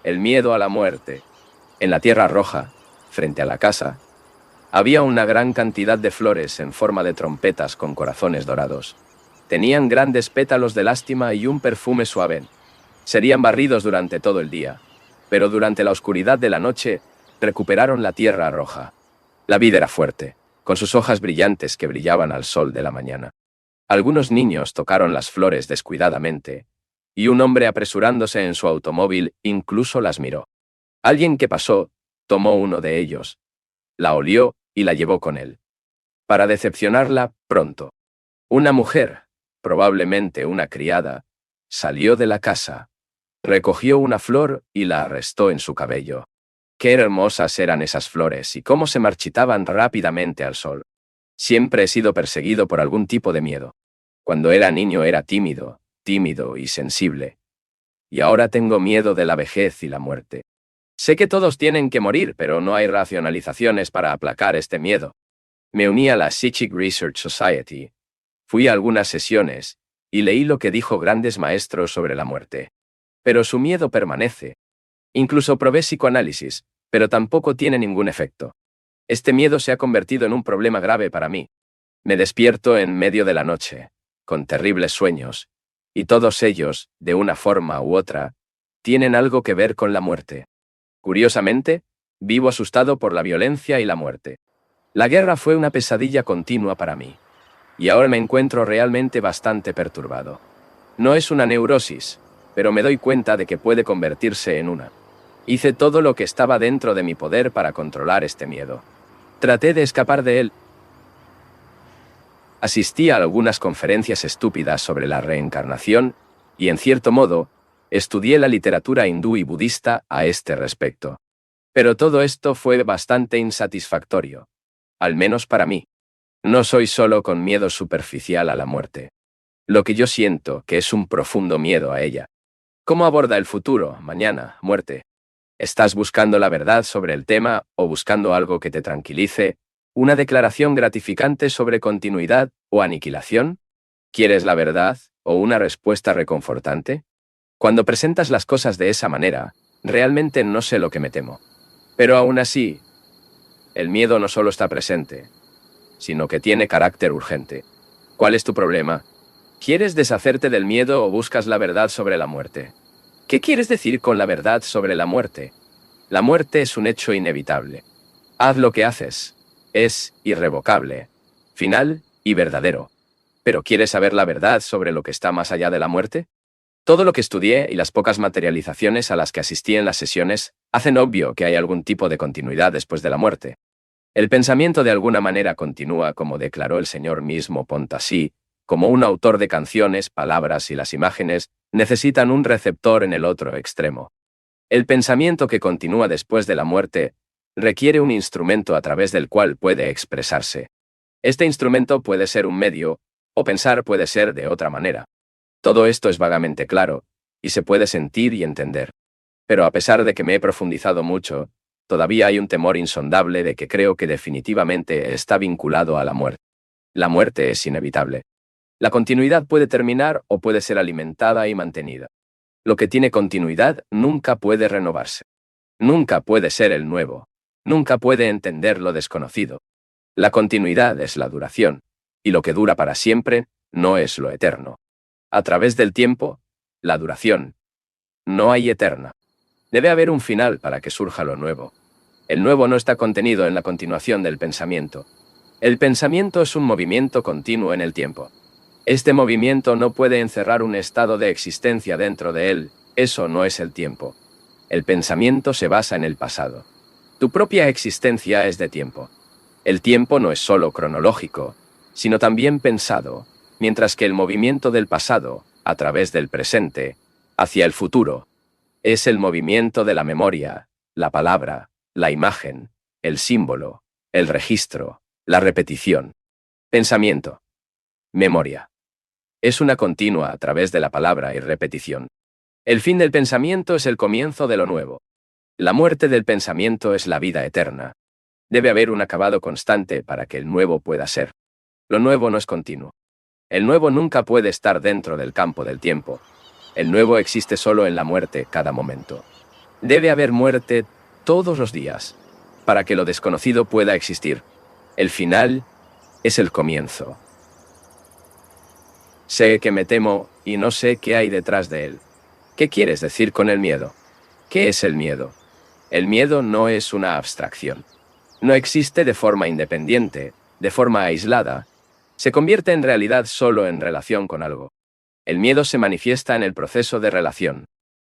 el miedo a la muerte. En la Tierra Roja, frente a la casa, había una gran cantidad de flores en forma de trompetas con corazones dorados. Tenían grandes pétalos de lástima y un perfume suave. Serían barridos durante todo el día, pero durante la oscuridad de la noche recuperaron la Tierra Roja. La vida era fuerte, con sus hojas brillantes que brillaban al sol de la mañana. Algunos niños tocaron las flores descuidadamente, y un hombre apresurándose en su automóvil incluso las miró. Alguien que pasó tomó uno de ellos, la olió y la llevó con él. Para decepcionarla pronto, una mujer, probablemente una criada, salió de la casa, recogió una flor y la arrestó en su cabello. Qué hermosas eran esas flores y cómo se marchitaban rápidamente al sol. Siempre he sido perseguido por algún tipo de miedo. Cuando era niño era tímido y sensible. Y ahora tengo miedo de la vejez y la muerte. Sé que todos tienen que morir, pero no hay racionalizaciones para aplacar este miedo. Me uní a la Psychic Research Society. Fui a algunas sesiones y leí lo que dijo grandes maestros sobre la muerte. Pero su miedo permanece. Incluso probé psicoanálisis, pero tampoco tiene ningún efecto. Este miedo se ha convertido en un problema grave para mí. Me despierto en medio de la noche, con terribles sueños, y todos ellos, de una forma u otra, tienen algo que ver con la muerte. Curiosamente, vivo asustado por la violencia y la muerte. La guerra fue una pesadilla continua para mí, y ahora me encuentro realmente bastante perturbado. No es una neurosis, pero me doy cuenta de que puede convertirse en una. Hice todo lo que estaba dentro de mi poder para controlar este miedo. Traté de escapar de él. Asistí a algunas conferencias estúpidas sobre la reencarnación y, en cierto modo, estudié la literatura hindú y budista a este respecto. Pero todo esto fue bastante insatisfactorio, al menos para mí. No soy solo con miedo superficial a la muerte. Lo que yo siento que es un profundo miedo a ella. ¿Cómo aborda el futuro, mañana, muerte? ¿Estás buscando la verdad sobre el tema o buscando algo que te tranquilice? ¿Una declaración gratificante sobre continuidad o aniquilación? ¿Quieres la verdad o una respuesta reconfortante? Cuando presentas las cosas de esa manera, realmente no sé lo que me temo. Pero aún así, el miedo no solo está presente, sino que tiene carácter urgente. ¿Cuál es tu problema? ¿Quieres deshacerte del miedo o buscas la verdad sobre la muerte? ¿Qué quieres decir con la verdad sobre la muerte? La muerte es un hecho inevitable. Haz lo que haces. Es irrevocable, final y verdadero. ¿Pero quieres saber la verdad sobre lo que está más allá de la muerte? Todo lo que estudié y las pocas materializaciones a las que asistí en las sesiones hacen obvio que hay algún tipo de continuidad después de la muerte. El pensamiento de alguna manera continúa, como declaró el señor mismo Pontasí, como un autor de canciones, palabras y las imágenes necesitan un receptor en el otro extremo. El pensamiento que continúa después de la muerte requiere un instrumento a través del cual puede expresarse. Este instrumento puede ser un medio, o pensar puede ser de otra manera. Todo esto es vagamente claro, y se puede sentir y entender. Pero a pesar de que me he profundizado mucho, todavía hay un temor insondable de que creo que definitivamente está vinculado a la muerte. La muerte es inevitable. La continuidad puede terminar o puede ser alimentada y mantenida. Lo que tiene continuidad nunca puede renovarse. Nunca puede ser el nuevo. Nunca puede entender lo desconocido. La continuidad es la duración, y lo que dura para siempre no es lo eterno. A través del tiempo, la duración no hay eterna. Debe haber un final para que surja lo nuevo. El nuevo no está contenido en la continuación del pensamiento. El pensamiento es un movimiento continuo en el tiempo. Este movimiento no puede encerrar un estado de existencia dentro de él, eso no es el tiempo. El pensamiento se basa en el pasado. Tu propia existencia es de tiempo. El tiempo no es solo cronológico, sino también pensado, mientras que el movimiento del pasado, a través del presente, hacia el futuro, es el movimiento de la memoria, la palabra, la imagen, el símbolo, el registro, la repetición. Pensamiento. Memoria. Es una continua a través de la palabra y repetición. El fin del pensamiento es el comienzo de lo nuevo. La muerte del pensamiento es la vida eterna. Debe haber un acabado constante para que el nuevo pueda ser. Lo nuevo no es continuo. El nuevo nunca puede estar dentro del campo del tiempo. El nuevo existe solo en la muerte cada momento. Debe haber muerte todos los días, para que lo desconocido pueda existir. El final es el comienzo. Sé que me temo y no sé qué hay detrás de él. ¿Qué quieres decir con el miedo? ¿Qué es el miedo? El miedo no es una abstracción. No existe de forma independiente, de forma aislada. Se convierte en realidad solo en relación con algo. El miedo se manifiesta en el proceso de relación.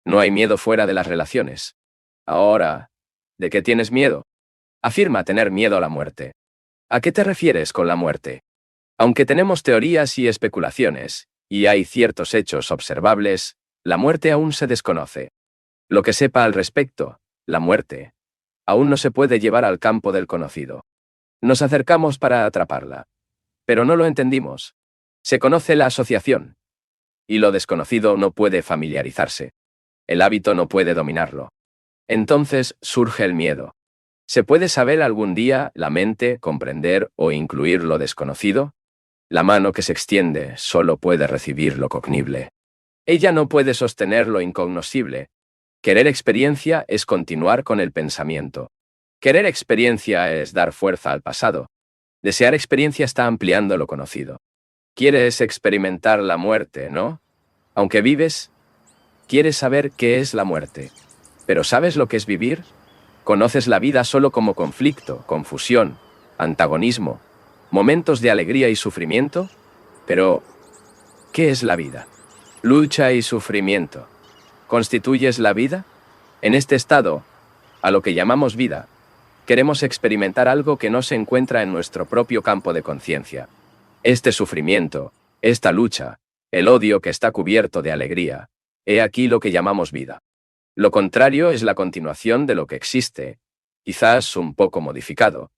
No hay miedo fuera de las relaciones. Ahora, ¿de qué tienes miedo? Afirma tener miedo a la muerte. ¿A qué te refieres con la muerte? Aunque tenemos teorías y especulaciones, y hay ciertos hechos observables, la muerte aún se desconoce. Lo que sepa al respecto, la muerte, aún no se puede llevar al campo del conocido. Nos acercamos para atraparla, pero no lo entendimos. Se conoce la asociación, y lo desconocido no puede familiarizarse. El hábito no puede dominarlo. Entonces surge el miedo. ¿Se puede saber algún día la mente, comprender o incluir lo desconocido? La mano que se extiende solo puede recibir lo cognible. Ella no puede sostener lo incognoscible. Querer experiencia es continuar con el pensamiento. Querer experiencia es dar fuerza al pasado. Desear experiencia está ampliando lo conocido. Quieres experimentar la muerte, ¿no? Aunque vives, quieres saber qué es la muerte. ¿Pero sabes lo que es vivir? ¿Conoces la vida solo como conflicto, confusión, antagonismo, momentos de alegría y sufrimiento? Pero, ¿qué es la vida? Lucha y sufrimiento. ¿Constituyes la vida? En este estado, a lo que llamamos vida, queremos experimentar algo que no se encuentra en nuestro propio campo de conciencia. Este sufrimiento, esta lucha, el odio que está cubierto de alegría, he aquí lo que llamamos vida. Lo contrario es la continuación de lo que existe, quizás un poco modificado.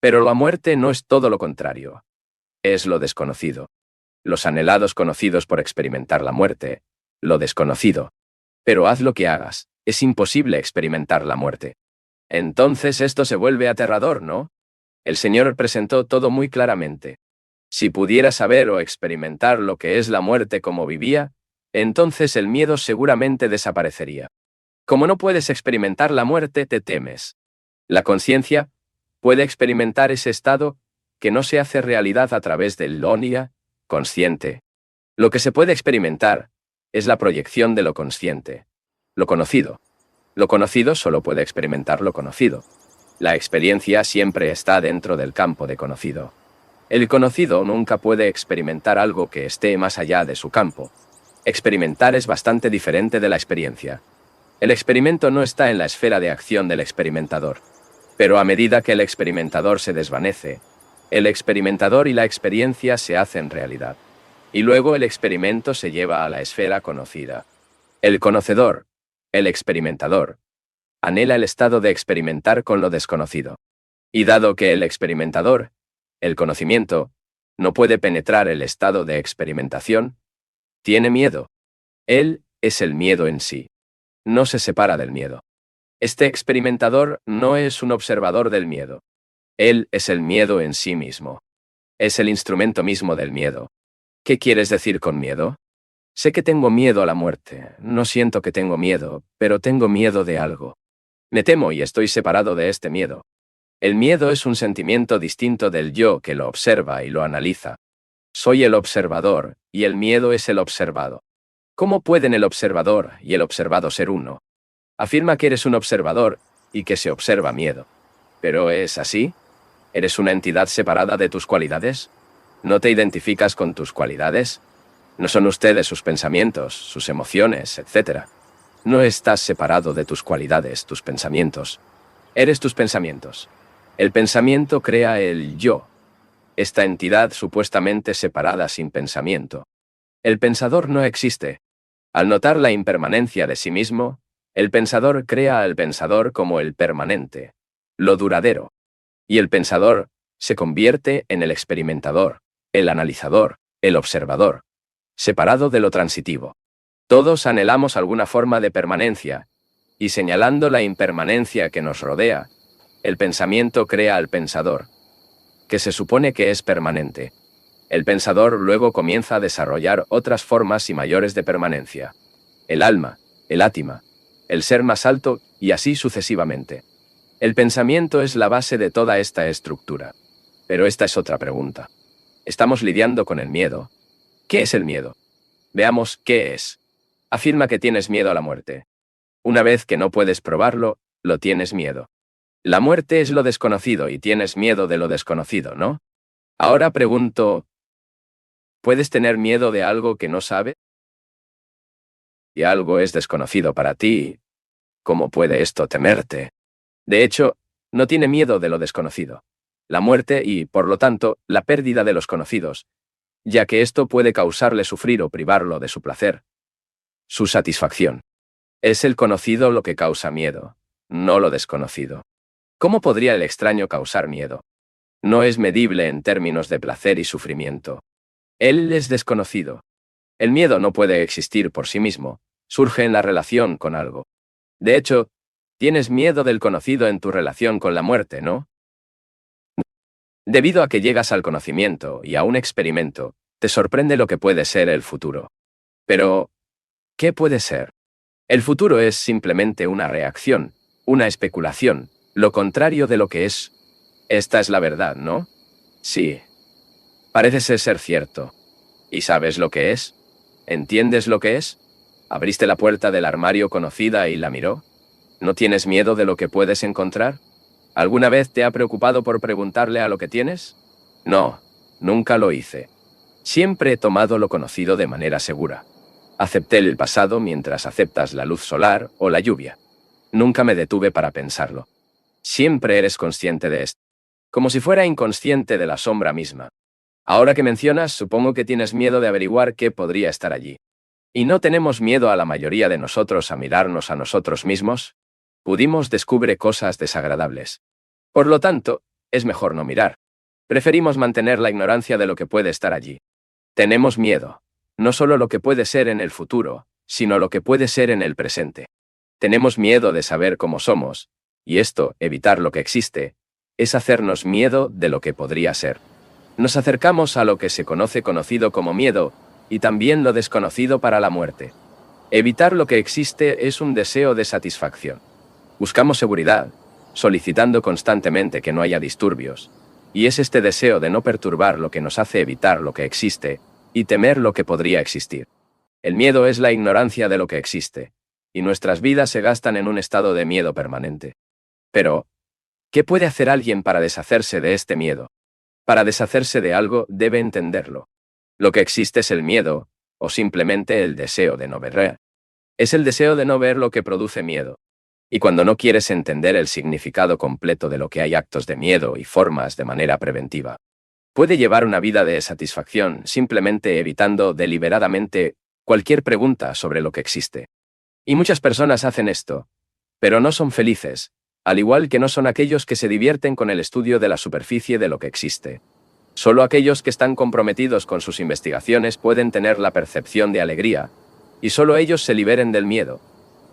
Pero la muerte no es todo lo contrario. Es lo desconocido. Los anhelados conocidos por experimentar la muerte, lo desconocido. Pero haz lo que hagas, es imposible experimentar la muerte. Entonces esto se vuelve aterrador, ¿no? El Señor presentó todo muy claramente. Si pudiera saber o experimentar lo que es la muerte como vivía, entonces el miedo seguramente desaparecería. Como no puedes experimentar la muerte, te temes. La conciencia puede experimentar ese estado que no se hace realidad a través del lonia, consciente. Lo que se puede experimentar es la proyección de lo consciente, lo conocido. Lo conocido solo puede experimentar lo conocido. La experiencia siempre está dentro del campo de conocido. El conocido nunca puede experimentar algo que esté más allá de su campo. Experimentar es bastante diferente de la experiencia. El experimento no está en la esfera de acción del experimentador. Pero a medida que el experimentador se desvanece, el experimentador y la experiencia se hacen realidad. Y luego el experimento se lleva a la esfera conocida. El conocedor, el experimentador, anhela el estado de experimentar con lo desconocido. Y dado que el experimentador, el conocimiento, no puede penetrar el estado de experimentación, tiene miedo. Él es el miedo en sí. No se separa del miedo. Este experimentador no es un observador del miedo. Él es el miedo en sí mismo. Es el instrumento mismo del miedo. ¿Qué quieres decir con miedo? Sé que tengo miedo a la muerte. No siento que tengo miedo, pero tengo miedo de algo. Me temo y estoy separado de este miedo. El miedo es un sentimiento distinto del yo que lo observa y lo analiza. Soy el observador, y el miedo es el observado. ¿Cómo pueden el observador y el observado ser uno? Afirma que eres un observador y que se observa miedo. ¿Pero es así? ¿Eres una entidad separada de tus cualidades? ¿No te identificas con tus cualidades? ¿No son ustedes sus pensamientos, sus emociones, etcétera? No estás separado de tus cualidades, tus pensamientos. Eres tus pensamientos. El pensamiento crea el yo, esta entidad supuestamente separada sin pensamiento. El pensador no existe. Al notar la impermanencia de sí mismo, el pensador crea al pensador como el permanente, lo duradero. Y el pensador se convierte en el experimentador, el analizador, el observador, separado de lo transitivo. Todos anhelamos alguna forma de permanencia, y señalando la impermanencia que nos rodea, el pensamiento crea al pensador, que se supone que es permanente. El pensador luego comienza a desarrollar otras formas y mayores de permanencia. El alma, el átima, el ser más alto y así sucesivamente. El pensamiento es la base de toda esta estructura. Pero esta es otra pregunta. Estamos lidiando con el miedo. ¿Qué es el miedo? Veamos qué es. Afirma que tienes miedo a la muerte. Una vez que no puedes probarlo, lo tienes miedo. La muerte es lo desconocido y tienes miedo de lo desconocido, ¿no? Ahora pregunto, ¿puedes tener miedo de algo que no sabes? Y algo es desconocido para ti, ¿cómo puede esto temerte? De hecho, no tiene miedo de lo desconocido, la muerte y, por lo tanto, la pérdida de los conocidos, ya que esto puede causarle sufrir o privarlo de su placer, su satisfacción. Es el conocido lo que causa miedo, no lo desconocido. ¿Cómo podría el extraño causar miedo? No es medible en términos de placer y sufrimiento. Él es desconocido. El miedo no puede existir por sí mismo, surge en la relación con algo. De hecho, tienes miedo del conocido en tu relación con la muerte, ¿no? Debido a que llegas al conocimiento y a un experimento, te sorprende lo que puede ser el futuro. Pero, ¿qué puede ser? El futuro es simplemente una reacción, una especulación, lo contrario de lo que es. Esta es la verdad, ¿no? Sí. Parece ser cierto. ¿Y sabes lo que es? ¿Entiendes lo que es? ¿Abriste la puerta del armario conocida y la miró? ¿No tienes miedo de lo que puedes encontrar? ¿Alguna vez te ha preocupado por preguntarle a lo que tienes? No, nunca lo hice. Siempre he tomado lo conocido de manera segura. Acepté el pasado mientras aceptas la luz solar o la lluvia. Nunca me detuve para pensarlo. Siempre eres consciente de esto. Como si fuera inconsciente de la sombra misma. Ahora que mencionas, supongo que tienes miedo de averiguar qué podría estar allí. ¿Y no tenemos miedo a la mayoría de nosotros a mirarnos a nosotros mismos? Pudimos descubre cosas desagradables. Por lo tanto, es mejor no mirar. Preferimos mantener la ignorancia de lo que puede estar allí. Tenemos miedo. No solo lo que puede ser en el futuro, sino lo que puede ser en el presente. Tenemos miedo de saber cómo somos, y esto, evitar lo que existe, es hacernos miedo de lo que podría ser. Nos acercamos a lo que se conoce conocido como miedo, y también lo desconocido para la muerte. Evitar lo que existe es un deseo de satisfacción. Buscamos seguridad, solicitando constantemente que no haya disturbios, y es este deseo de no perturbar lo que nos hace evitar lo que existe y temer lo que podría existir. El miedo es la ignorancia de lo que existe, y nuestras vidas se gastan en un estado de miedo permanente. Pero, ¿qué puede hacer alguien para deshacerse de este miedo? Para deshacerse de algo debe entenderlo. Lo que existe es el miedo, o simplemente el deseo de no ver. Es el deseo de no ver lo que produce miedo. Y cuando no quieres entender el significado completo de lo que hay actos de miedo y formas de manera preventiva, puede llevar una vida de satisfacción simplemente evitando deliberadamente cualquier pregunta sobre lo que existe. Y muchas personas hacen esto, pero no son felices, al igual que no son aquellos que se divierten con el estudio de la superficie de lo que existe. Solo aquellos que están comprometidos con sus investigaciones pueden tener la percepción de alegría, y solo ellos se liberen del miedo.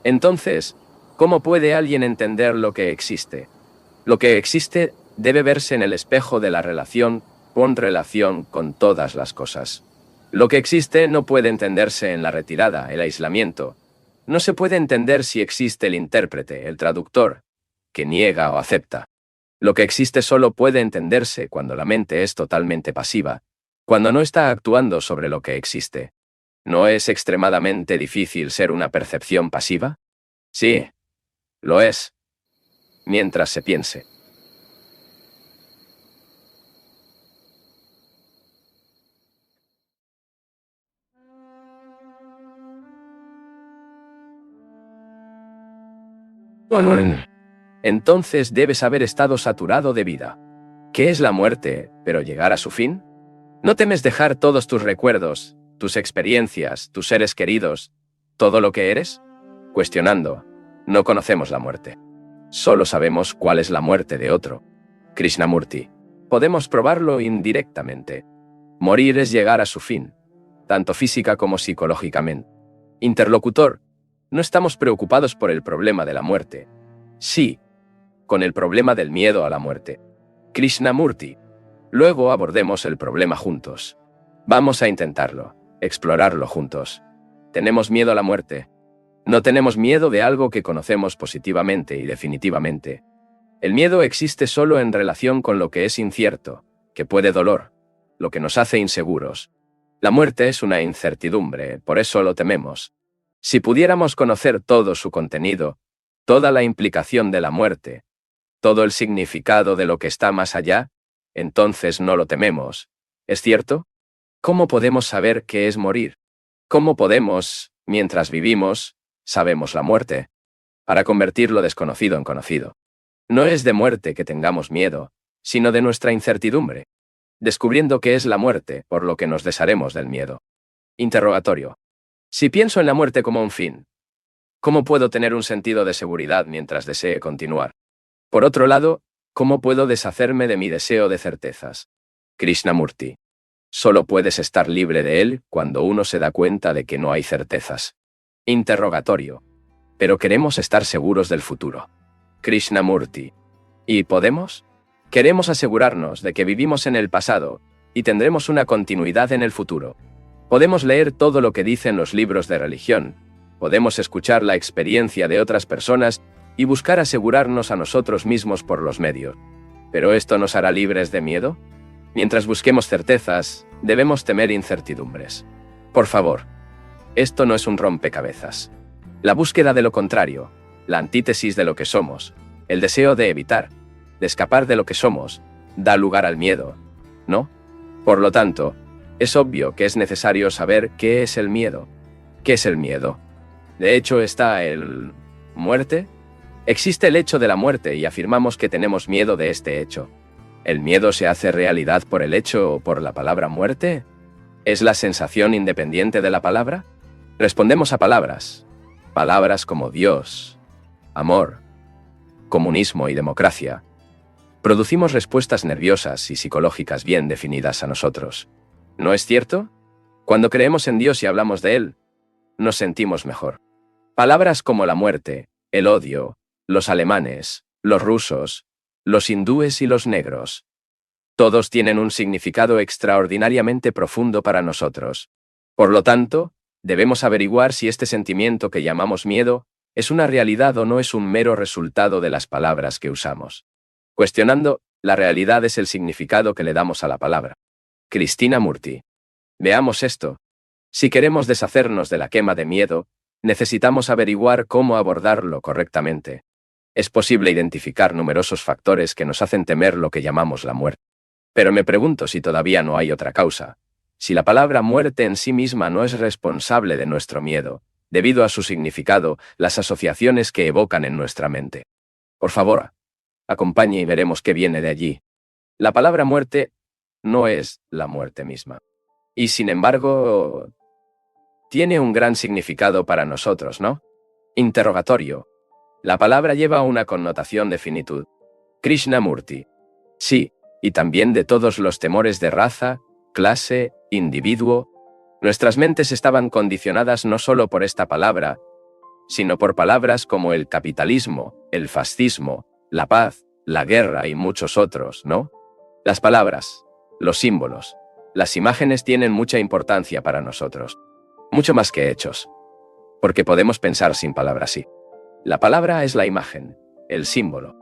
Entonces, ¿cómo puede alguien entender lo que existe? Lo que existe debe verse en el espejo de la relación con todas las cosas. Lo que existe no puede entenderse en la retirada, el aislamiento. No se puede entender si existe el intérprete, el traductor, que niega o acepta. Lo que existe solo puede entenderse cuando la mente es totalmente pasiva, cuando no está actuando sobre lo que existe. ¿No es extremadamente difícil ser una percepción pasiva? Sí, lo es. Mientras se piense. Entonces debes haber estado saturado de vida. ¿Qué es la muerte, pero llegar a su fin? ¿No temes dejar todos tus recuerdos, tus experiencias, tus seres queridos, todo lo que eres? Cuestionando, no conocemos la muerte. Solo sabemos cuál es la muerte de otro. Krishnamurti. Podemos probarlo indirectamente. Morir es llegar a su fin, tanto física como psicológicamente. Interlocutor. No estamos preocupados por el problema de la muerte. Sí, con el problema del miedo a la muerte. Krishnamurti. Luego abordemos el problema juntos. Vamos a intentarlo, explorarlo juntos. ¿Tenemos miedo a la muerte? No tenemos miedo de algo que conocemos positivamente y definitivamente. El miedo existe solo en relación con lo que es incierto, que puede dolor, lo que nos hace inseguros. La muerte es una incertidumbre, por eso lo tememos. Si pudiéramos conocer todo su contenido, toda la implicación de la muerte, todo el significado de lo que está más allá, entonces no lo tememos. ¿Es cierto? ¿Cómo podemos saber qué es morir? ¿Cómo podemos, mientras vivimos, sabemos la muerte? Para convertir lo desconocido en conocido. No es de muerte que tengamos miedo, sino de nuestra incertidumbre. Descubriendo qué es la muerte, por lo que nos desharemos del miedo. Interrogatorio. Si pienso en la muerte como un fin, ¿cómo puedo tener un sentido de seguridad mientras desee continuar? Por otro lado, ¿cómo puedo deshacerme de mi deseo de certezas? Krishnamurti. Solo puedes estar libre de él cuando uno se da cuenta de que no hay certezas. Interrogatorio. Pero queremos estar seguros del futuro. Krishnamurti. ¿Y podemos? Queremos asegurarnos de que vivimos en el pasado y tendremos una continuidad en el futuro. Podemos leer todo lo que dicen los libros de religión, podemos escuchar la experiencia de otras personas y buscar asegurarnos a nosotros mismos por los medios. ¿Pero esto nos hará libres de miedo? Mientras busquemos certezas, debemos temer incertidumbres. Por favor, esto no es un rompecabezas. La búsqueda de lo contrario, la antítesis de lo que somos, el deseo de evitar, de escapar de lo que somos, da lugar al miedo, ¿no? Por lo tanto, es obvio que es necesario saber qué es el miedo. ¿Qué es el miedo? De hecho, está el muerte. Existe el hecho de la muerte y afirmamos que tenemos miedo de este hecho. ¿El miedo se hace realidad por el hecho o por la palabra muerte? ¿Es la sensación independiente de la palabra? Respondemos a palabras. Palabras como Dios, amor, comunismo y democracia. Producimos respuestas nerviosas y psicológicas bien definidas a nosotros. ¿No es cierto? Cuando creemos en Dios y hablamos de Él, nos sentimos mejor. Palabras como la muerte, el odio, los alemanes, los rusos, los hindúes y los negros. Todos tienen un significado extraordinariamente profundo para nosotros. Por lo tanto, debemos averiguar si este sentimiento que llamamos miedo es una realidad o no es un mero resultado de las palabras que usamos. Cuestionando, la realidad es el significado que le damos a la palabra. Krishnamurti. Veamos esto. Si queremos deshacernos de la quema de miedo, necesitamos averiguar cómo abordarlo correctamente. Es posible identificar numerosos factores que nos hacen temer lo que llamamos la muerte. Pero me pregunto si todavía no hay otra causa. Si la palabra muerte en sí misma no es responsable de nuestro miedo, debido a su significado, las asociaciones que evocan en nuestra mente. Por favor, acompañe y veremos qué viene de allí. La palabra muerte no es la muerte misma. Y sin embargo, tiene un gran significado para nosotros, ¿no? Interrogatorio. La palabra lleva una connotación de finitud. Krishnamurti. Sí, y también de todos los temores de raza, clase, individuo. Nuestras mentes estaban condicionadas no solo por esta palabra, sino por palabras como el capitalismo, el fascismo, la paz, la guerra y muchos otros, ¿no? Las palabras, los símbolos, las imágenes tienen mucha importancia para nosotros. Mucho más que hechos. Porque podemos pensar sin palabras sí. La palabra es la imagen, el símbolo.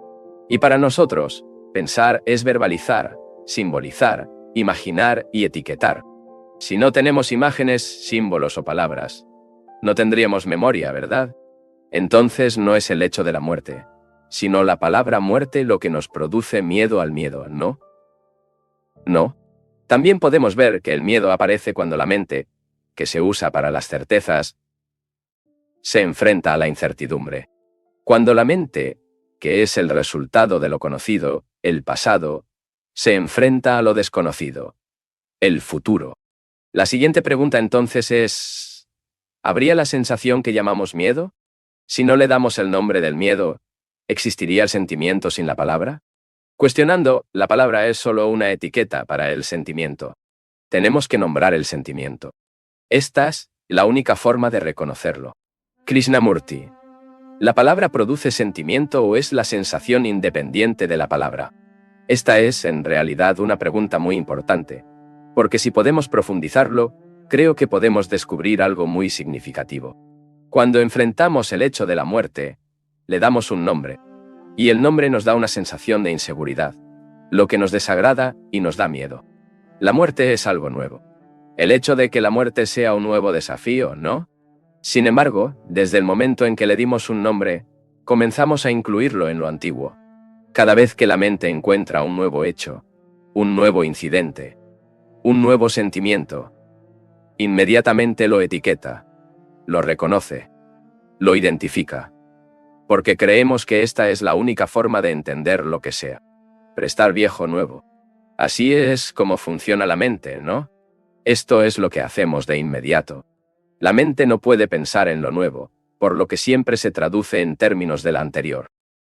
Y para nosotros, pensar es verbalizar, simbolizar, imaginar y etiquetar. Si no tenemos imágenes, símbolos o palabras, no tendríamos memoria, ¿verdad? Entonces no es el hecho de la muerte, sino la palabra muerte lo que nos produce miedo al miedo, ¿no? No. También podemos ver que el miedo aparece cuando la mente, que se usa para las certezas, se enfrenta a la incertidumbre. Cuando la mente, que es el resultado de lo conocido, el pasado, se enfrenta a lo desconocido, el futuro. La siguiente pregunta entonces es, ¿habría la sensación que llamamos miedo? Si no le damos el nombre del miedo, ¿existiría el sentimiento sin la palabra? Cuestionando, la palabra es solo una etiqueta para el sentimiento. Tenemos que nombrar el sentimiento. Esta es la única forma de reconocerlo. Krishnamurti. ¿La palabra produce sentimiento o es la sensación independiente de la palabra? Esta es, en realidad, una pregunta muy importante, porque si podemos profundizarlo, creo que podemos descubrir algo muy significativo. Cuando enfrentamos el hecho de la muerte, le damos un nombre. Y el nombre nos da una sensación de inseguridad, lo que nos desagrada y nos da miedo. La muerte es algo nuevo. El hecho de que la muerte sea un nuevo desafío, ¿no? Sin embargo, desde el momento en que le dimos un nombre, comenzamos a incluirlo en lo antiguo. Cada vez que la mente encuentra un nuevo hecho, un nuevo incidente, un nuevo sentimiento, inmediatamente lo etiqueta, lo reconoce, lo identifica, porque creemos que esta es la única forma de entender lo que sea. Prestar viejo nuevo. Así es como funciona la mente, ¿no? Esto es lo que hacemos de inmediato. La mente no puede pensar en lo nuevo, por lo que siempre se traduce en términos de la anterior.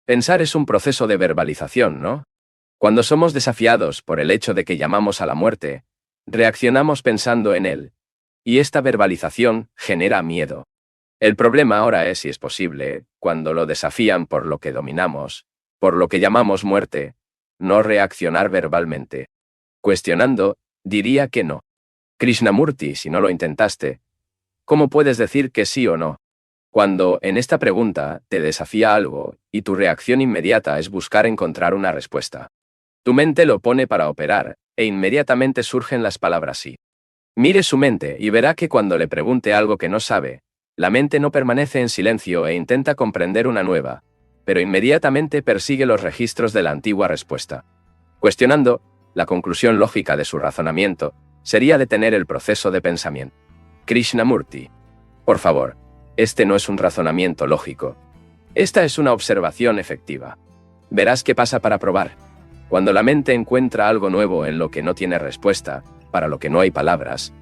Pensar es un proceso de verbalización, ¿no? Cuando somos desafiados por el hecho de que llamamos a la muerte, reaccionamos pensando en él, y esta verbalización genera miedo. El problema ahora es si es posible, cuando lo desafían por lo que dominamos, por lo que llamamos muerte, no reaccionar verbalmente. Cuestionando, diría que no. Krishnamurti, si no lo intentaste, ¿cómo puedes decir que sí o no? Cuando, en esta pregunta, te desafía algo, y tu reacción inmediata es buscar encontrar una respuesta. Tu mente lo pone para operar, e inmediatamente surgen las palabras sí. Mire su mente y verá que cuando le pregunte algo que no sabe, la mente no permanece en silencio e intenta comprender una nueva, pero inmediatamente persigue los registros de la antigua respuesta. Cuestionando, la conclusión lógica de su razonamiento sería detener el proceso de pensamiento. Krishnamurti. Por favor, este no es un razonamiento lógico. Esta es una observación efectiva. Verás qué pasa para probar. Cuando la mente encuentra algo nuevo en lo que no tiene respuesta, para lo que no hay palabras,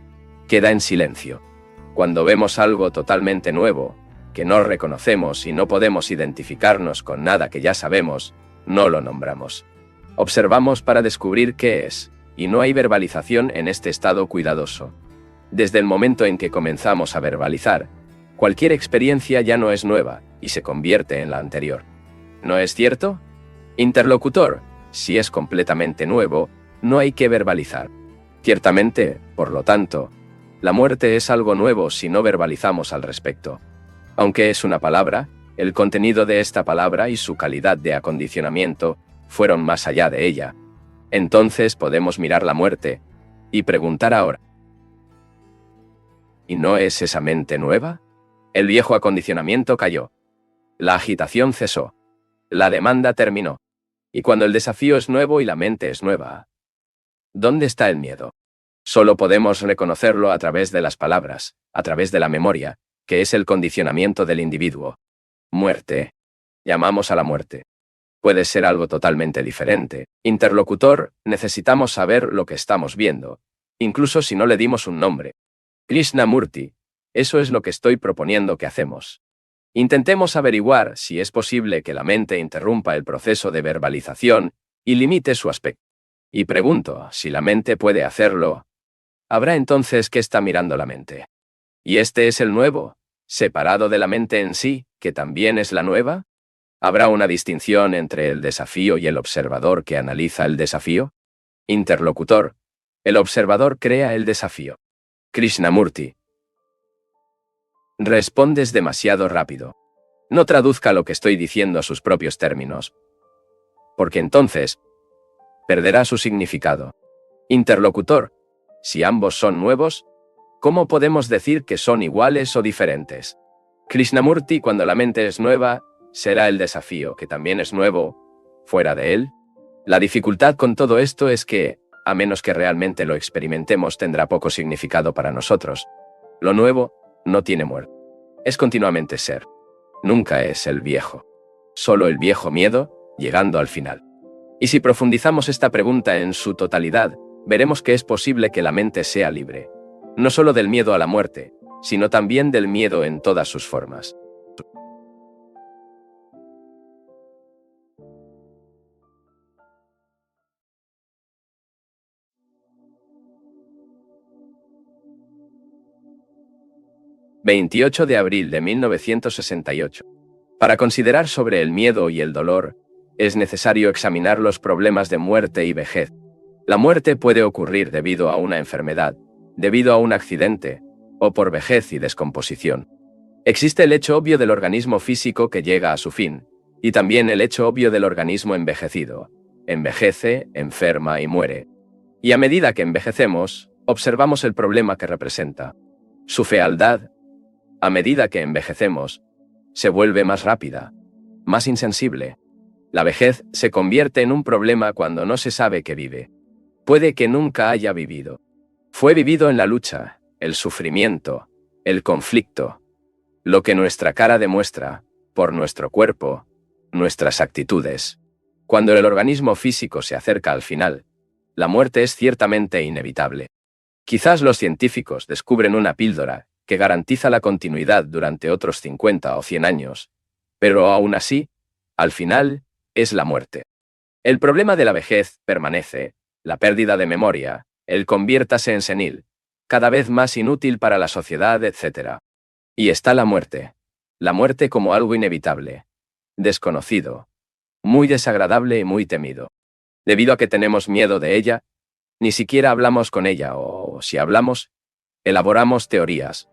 queda en silencio. Cuando vemos algo totalmente nuevo, que no reconocemos y no podemos identificarnos con nada que ya sabemos, no lo nombramos. Observamos para descubrir qué es, y no hay verbalización en este estado cuidadoso. Desde el momento en que comenzamos a verbalizar, cualquier experiencia ya no es nueva y se convierte en la anterior. ¿No es cierto? Interlocutor, si es completamente nuevo, no hay que verbalizar. Ciertamente, por lo tanto, la muerte es algo nuevo si no verbalizamos al respecto. Aunque es una palabra, el contenido de esta palabra y su calidad de acondicionamiento fueron más allá de ella. Entonces podemos mirar la muerte y preguntar ahora: ¿y no es esa mente nueva? El viejo acondicionamiento cayó. La agitación cesó. La demanda terminó. Y cuando el desafío es nuevo y la mente es nueva, ¿dónde está el miedo? Solo podemos reconocerlo a través de las palabras, a través de la memoria, que es el condicionamiento del individuo. Muerte. Llamamos a la muerte. Puede ser algo totalmente diferente. Interlocutor, necesitamos saber lo que estamos viendo, incluso si no le dimos un nombre. Krishnamurti, eso es lo que estoy proponiendo que hacemos. Intentemos averiguar si es posible que la mente interrumpa el proceso de verbalización y limite su aspecto. Y pregunto, si la mente puede hacerlo, ¿habrá entonces qué está mirando la mente? ¿Y este es el nuevo, separado de la mente en sí, que también es la nueva? ¿Habrá una distinción entre el desafío y el observador que analiza el desafío? Interlocutor, el observador crea el desafío. Krishnamurti. Respondes demasiado rápido. No traduzca lo que estoy diciendo a sus propios términos, porque entonces perderá su significado. Interlocutor, si ambos son nuevos, ¿cómo podemos decir que son iguales o diferentes? Krishnamurti, cuando la mente es nueva, será el desafío, que también es nuevo, fuera de él. La dificultad con todo esto es que, a menos que realmente lo experimentemos, tendrá poco significado para nosotros. Lo nuevo no tiene muerte. Es continuamente ser. Nunca es el viejo. Solo el viejo miedo, llegando al final. Y si profundizamos esta pregunta en su totalidad, veremos que es posible que la mente sea libre. No solo del miedo a la muerte, sino también del miedo en todas sus formas. ...28 de abril de 1968. Para considerar sobre el miedo y el dolor, es necesario examinar los problemas de muerte y vejez. La muerte puede ocurrir debido a una enfermedad, debido a un accidente, o por vejez y descomposición. Existe el hecho obvio del organismo físico que llega a su fin, y también el hecho obvio del organismo envejecido. Envejece, enferma y muere. Y a medida que envejecemos, observamos el problema que representa. Su fealdad, a medida que envejecemos, se vuelve más rápida, más insensible. La vejez se convierte en un problema cuando no se sabe que vive. Puede que nunca haya vivido. Fue vivido en la lucha, el sufrimiento, el conflicto. Lo que nuestra cara demuestra, por nuestro cuerpo, nuestras actitudes. Cuando el organismo físico se acerca al final, la muerte es ciertamente inevitable. Quizás los científicos descubren una píldora que garantiza la continuidad durante otros 50 o 100 años, pero aún así, al final, es la muerte. El problema de la vejez permanece, la pérdida de memoria, el conviértase en senil, cada vez más inútil para la sociedad, etc. Y está la muerte como algo inevitable, desconocido, muy desagradable y muy temido. Debido a que tenemos miedo de ella, ni siquiera hablamos con ella o, si hablamos, elaboramos teorías,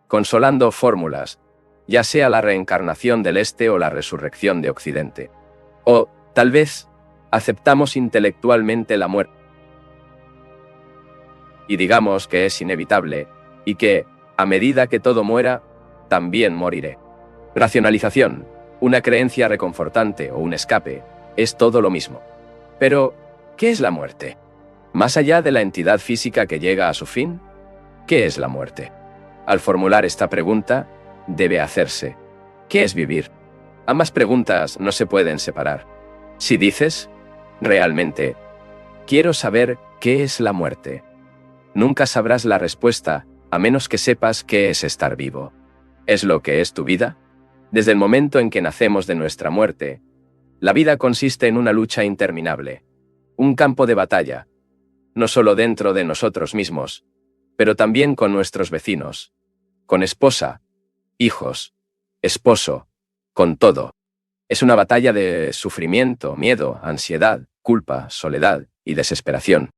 consolando fórmulas, ya sea la reencarnación del Este o la resurrección de Occidente. O, tal vez, aceptamos intelectualmente la muerte y digamos que es inevitable y que, a medida que todo muera, también moriré. Racionalización, una creencia reconfortante o un escape, es todo lo mismo. Pero, ¿qué es la muerte? Más allá de la entidad física que llega a su fin, ¿qué es la muerte? Al formular esta pregunta, debe hacerse: ¿qué es vivir? Ambas preguntas no se pueden separar. Si dices, realmente, quiero saber qué es la muerte, nunca sabrás la respuesta, a menos que sepas qué es estar vivo. ¿Es lo que es tu vida? Desde el momento en que nacemos de nuestra muerte, la vida consiste en una lucha interminable, un campo de batalla, no solo dentro de nosotros mismos, pero también con nuestros vecinos, con esposa, hijos, esposo, con todo. Es una batalla de sufrimiento, miedo, ansiedad, culpa, soledad y desesperación.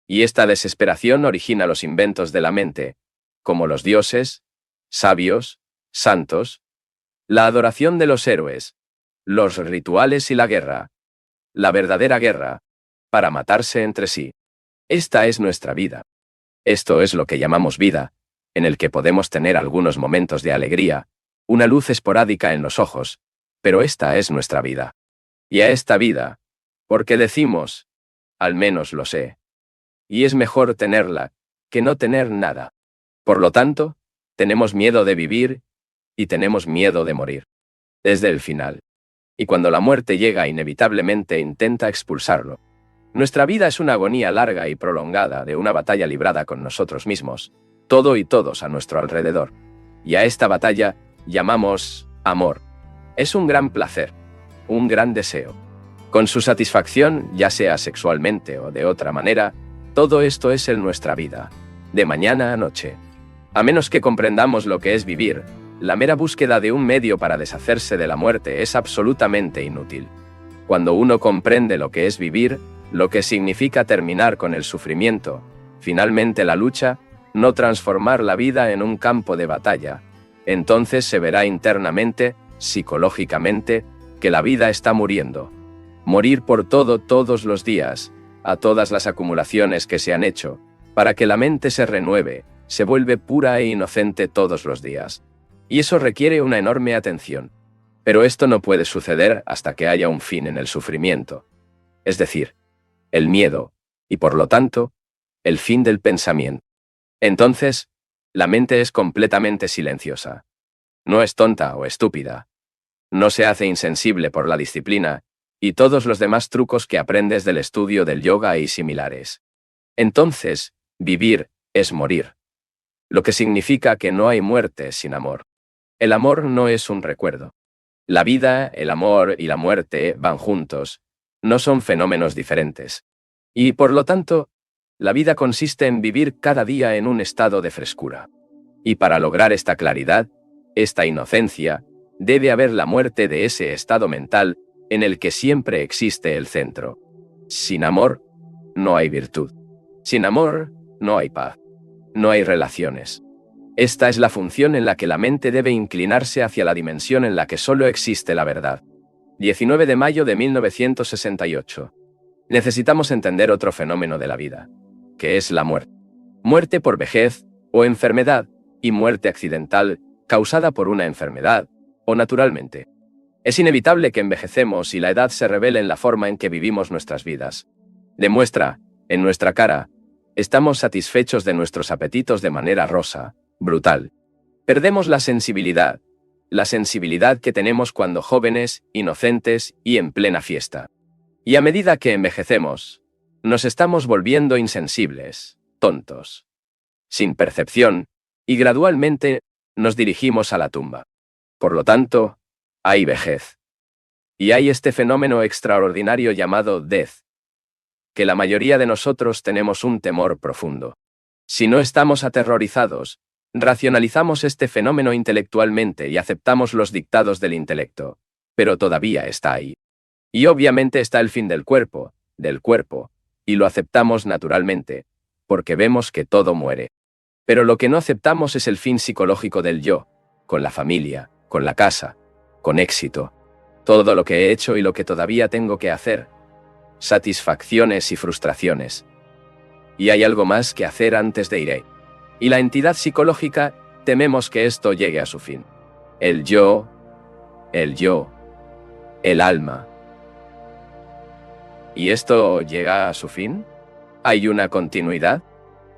Y esta desesperación origina los inventos de la mente, como los dioses, sabios, santos, la adoración de los héroes, los rituales y la guerra, la verdadera guerra, para matarse entre sí. Esta es nuestra vida. Esto es lo que llamamos vida, en el que podemos tener algunos momentos de alegría, una luz esporádica en los ojos, pero esta es nuestra vida. Y a esta vida, porque decimos, al menos lo sé, y es mejor tenerla que no tener nada. Por lo tanto, tenemos miedo de vivir y tenemos miedo de morir. Desde el final. Y cuando la muerte llega inevitablemente intenta expulsarlo. Nuestra vida es una agonía larga y prolongada de una batalla librada con nosotros mismos, todo y todos a nuestro alrededor. Y a esta batalla llamamos amor. Es un gran placer, un gran deseo. Con su satisfacción, ya sea sexualmente o de otra manera, todo esto es en nuestra vida, de mañana a noche. A menos que comprendamos lo que es vivir, la mera búsqueda de un medio para deshacerse de la muerte es absolutamente inútil. Cuando uno comprende lo que es vivir, lo que significa terminar con el sufrimiento, finalmente la lucha, no transformar la vida en un campo de batalla, entonces se verá internamente, psicológicamente, que la vida está muriendo. Morir por todo todos los días, a todas las acumulaciones que se han hecho, para que la mente se renueve, se vuelve pura e inocente todos los días. Y eso requiere una enorme atención. Pero esto no puede suceder hasta que haya un fin en el sufrimiento. Es decir, el miedo, y por lo tanto, el fin del pensamiento. Entonces, la mente es completamente silenciosa. No es tonta o estúpida. No se hace insensible por la disciplina y todos los demás trucos que aprendes del estudio del yoga y similares. Entonces, vivir es morir. Lo que significa que no hay muerte sin amor. El amor no es un recuerdo. La vida, el amor y la muerte van juntos. No son fenómenos diferentes. Y, por lo tanto, la vida consiste en vivir cada día en un estado de frescura. Y para lograr esta claridad, esta inocencia, debe haber la muerte de ese estado mental en el que siempre existe el centro. Sin amor, no hay virtud. Sin amor, no hay paz. No hay relaciones. Esta es la función en la que la mente debe inclinarse hacia la dimensión en la que solo existe la verdad. 19 de mayo de 1968. Necesitamos entender otro fenómeno de la vida, que es la muerte. Muerte por vejez o enfermedad, y muerte accidental, causada por una enfermedad, o naturalmente. Es inevitable que envejecemos y la edad se revele en la forma en que vivimos nuestras vidas. Demuestra, en nuestra cara, estamos satisfechos de nuestros apetitos de manera rosa, brutal. Perdemos la sensibilidad que tenemos cuando jóvenes, inocentes y en plena fiesta. Y a medida que envejecemos, nos estamos volviendo insensibles, tontos, sin percepción, y gradualmente nos dirigimos a la tumba. Por lo tanto, hay vejez. Y hay este fenómeno extraordinario llamado death, que la mayoría de nosotros tenemos un temor profundo. Si no estamos aterrorizados, racionalizamos este fenómeno intelectualmente y aceptamos los dictados del intelecto, pero todavía está ahí. Y obviamente está el fin del cuerpo, y lo aceptamos naturalmente, porque vemos que todo muere. Pero lo que no aceptamos es el fin psicológico del yo, con la familia, con la casa, con éxito, todo lo que he hecho y lo que todavía tengo que hacer, satisfacciones y frustraciones. Y hay algo más que hacer antes de ir. Y la entidad psicológica, tememos que esto llegue a su fin. El yo, el alma. ¿Y esto llega a su fin? ¿Hay una continuidad?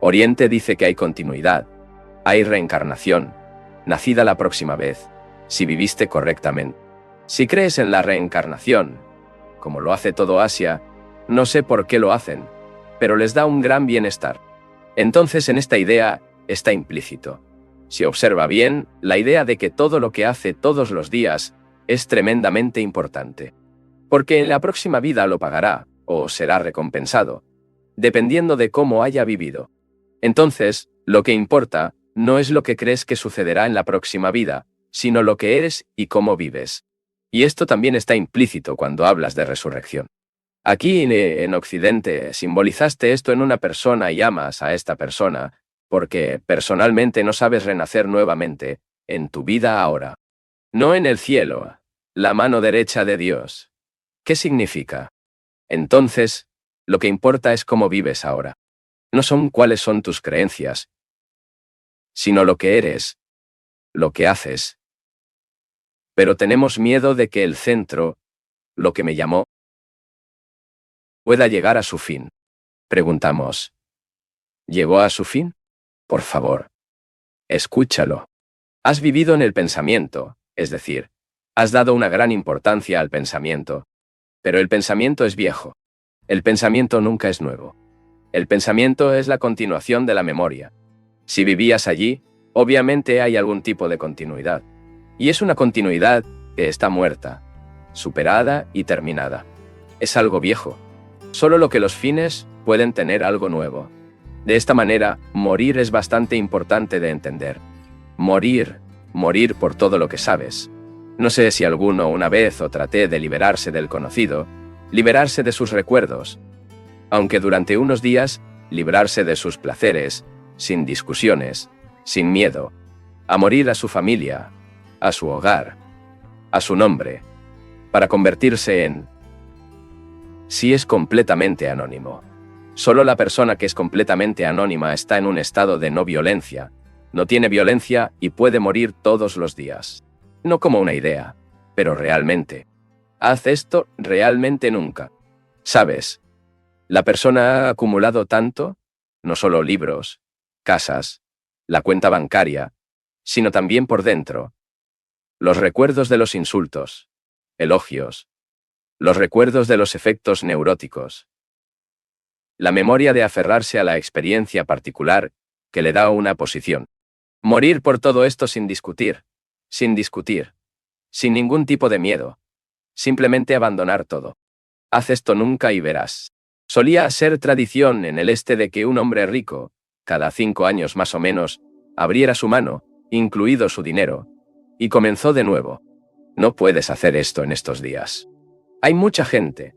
Oriente dice que hay continuidad. Hay reencarnación, nacida la próxima vez, si viviste correctamente. Si crees en la reencarnación, como lo hace todo Asia, no sé por qué lo hacen, pero les da un gran bienestar. Entonces en esta idea está implícito. Si observa bien, la idea de que todo lo que hace todos los días es tremendamente importante. Porque en la próxima vida lo pagará, o será recompensado, dependiendo de cómo haya vivido. Entonces, lo que importa no es lo que crees que sucederá en la próxima vida, sino lo que eres y cómo vives. Y esto también está implícito cuando hablas de resurrección. Aquí en Occidente simbolizaste esto en una persona y amas a esta persona, porque personalmente no sabes renacer nuevamente en tu vida ahora. No en el cielo, la mano derecha de Dios. ¿Qué significa? Entonces, lo que importa es cómo vives ahora. No son cuáles son tus creencias, sino lo que eres, lo que haces. Pero tenemos miedo de que el centro, lo que me llamó, pueda llegar a su fin. Preguntamos, ¿llegó a su fin? Por favor, escúchalo. Has vivido en el pensamiento, es decir, has dado una gran importancia al pensamiento. Pero el pensamiento es viejo. El pensamiento nunca es nuevo. El pensamiento es la continuación de la memoria. Si vivías allí, obviamente hay algún tipo de continuidad. Y es una continuidad que está muerta, superada y terminada. Es algo viejo. Solo lo que los fines pueden tener algo nuevo. De esta manera, morir es bastante importante de entender. Morir por todo lo que sabes. No sé si alguno una vez o traté de liberarse del conocido, liberarse de sus recuerdos, aunque durante unos días, librarse de sus placeres, sin discusiones, sin miedo, a morir a su familia, a su hogar, a su nombre, para convertirse en... Si es completamente anónimo. Solo la persona que es completamente anónima está en un estado de no violencia, no tiene violencia y puede morir todos los días. No como una idea, pero realmente. Haz esto realmente nunca. ¿Sabes? La persona ha acumulado tanto, no solo libros, casas, la cuenta bancaria, sino también por dentro. Los recuerdos de los insultos, elogios, los recuerdos de los efectos neuróticos. La memoria de aferrarse a la experiencia particular que le da una posición. Morir por todo esto sin discutir, sin ningún tipo de miedo. Simplemente abandonar todo. Haz esto nunca y verás. Solía ser tradición en el este de que un hombre rico, cada 5 años más o menos, abriera su mano, incluido su dinero, y comenzó de nuevo. No puedes hacer esto en estos días. Hay mucha gente,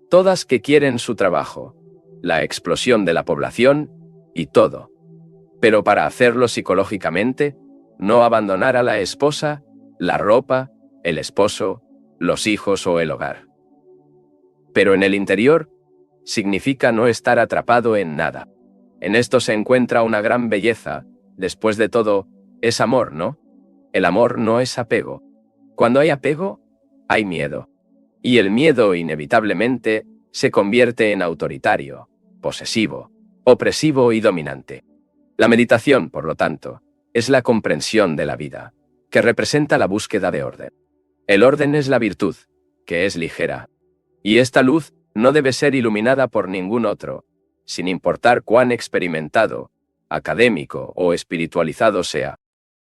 todas que quieren su trabajo, la explosión de la población, y todo. Pero para hacerlo psicológicamente, no abandonar a la esposa, la ropa, el esposo, los hijos o el hogar. Pero en el interior, significa no estar atrapado en nada. En esto se encuentra una gran belleza. Después de todo, es amor, ¿no? El amor no es apego. Cuando hay apego, hay miedo. Y el miedo inevitablemente se convierte en autoritario, posesivo, opresivo y dominante. La meditación, por lo tanto, es la comprensión de la vida, que representa la búsqueda de orden. El orden es la virtud, que es ligera. Y esta luz no debe ser iluminada por ningún otro, sin importar cuán experimentado, académico o espiritualizado sea.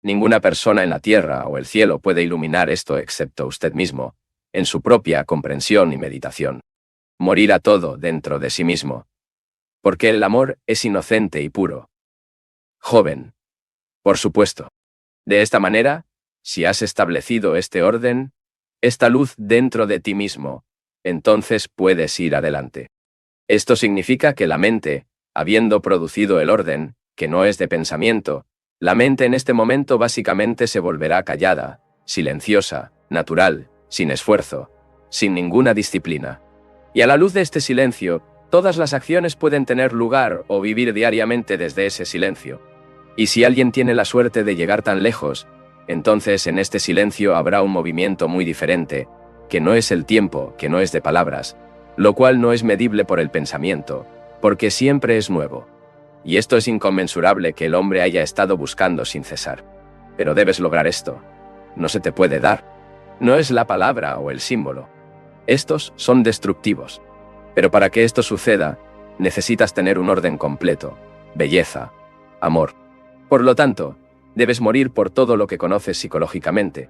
Ninguna persona en la tierra o el cielo puede iluminar esto excepto usted mismo, en su propia comprensión y meditación. Morir a todo dentro de sí mismo. Porque el amor es inocente y puro. Joven. Por supuesto. De esta manera, si has establecido este orden, esta luz dentro de ti mismo, entonces puedes ir adelante. Esto significa que la mente, habiendo producido el orden, que no es de pensamiento, la mente en este momento básicamente se volverá callada, silenciosa, natural, sin esfuerzo, sin ninguna disciplina. Y a la luz de este silencio, todas las acciones pueden tener lugar o vivir diariamente desde ese silencio. Y si alguien tiene la suerte de llegar tan lejos, entonces en este silencio habrá un movimiento muy diferente, que no es el tiempo, que no es de palabras, lo cual no es medible por el pensamiento, porque siempre es nuevo. Y esto es inconmensurable que el hombre haya estado buscando sin cesar. Pero debes lograr esto. No se te puede dar. No es la palabra o el símbolo. Estos son destructivos. Pero para que esto suceda, necesitas tener un orden completo, belleza, amor. Por lo tanto, debes morir por todo lo que conoces psicológicamente.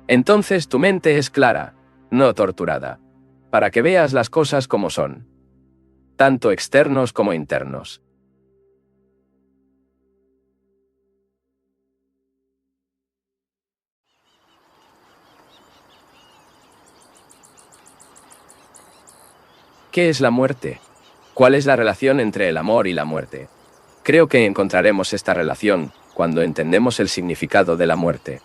Entonces tu mente es clara, no torturada, para que veas las cosas como son, tanto externos como internos. ¿Qué es la muerte? ¿Cuál es la relación entre el amor y la muerte? Creo que encontraremos esta relación cuando entendemos el significado de la muerte.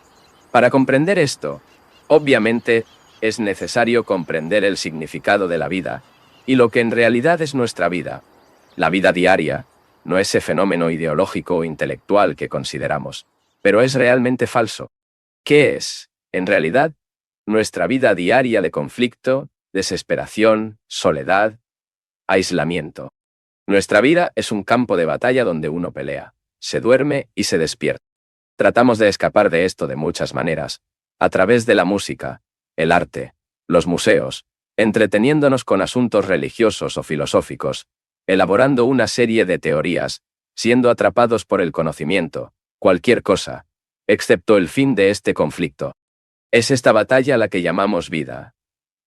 Para comprender esto, obviamente, es necesario comprender el significado de la vida y lo que en realidad es nuestra vida. La vida diaria, no ese fenómeno ideológico o intelectual que consideramos, pero es realmente falso. ¿Qué es, en realidad, nuestra vida diaria de conflicto, desesperación, soledad, aislamiento? Nuestra vida es un campo de batalla donde uno pelea, se duerme y se despierta. Tratamos de escapar de esto de muchas maneras, a través de la música, el arte, los museos, entreteniéndonos con asuntos religiosos o filosóficos, elaborando una serie de teorías, siendo atrapados por el conocimiento, cualquier cosa, excepto el fin de este conflicto. Es esta batalla la que llamamos vida,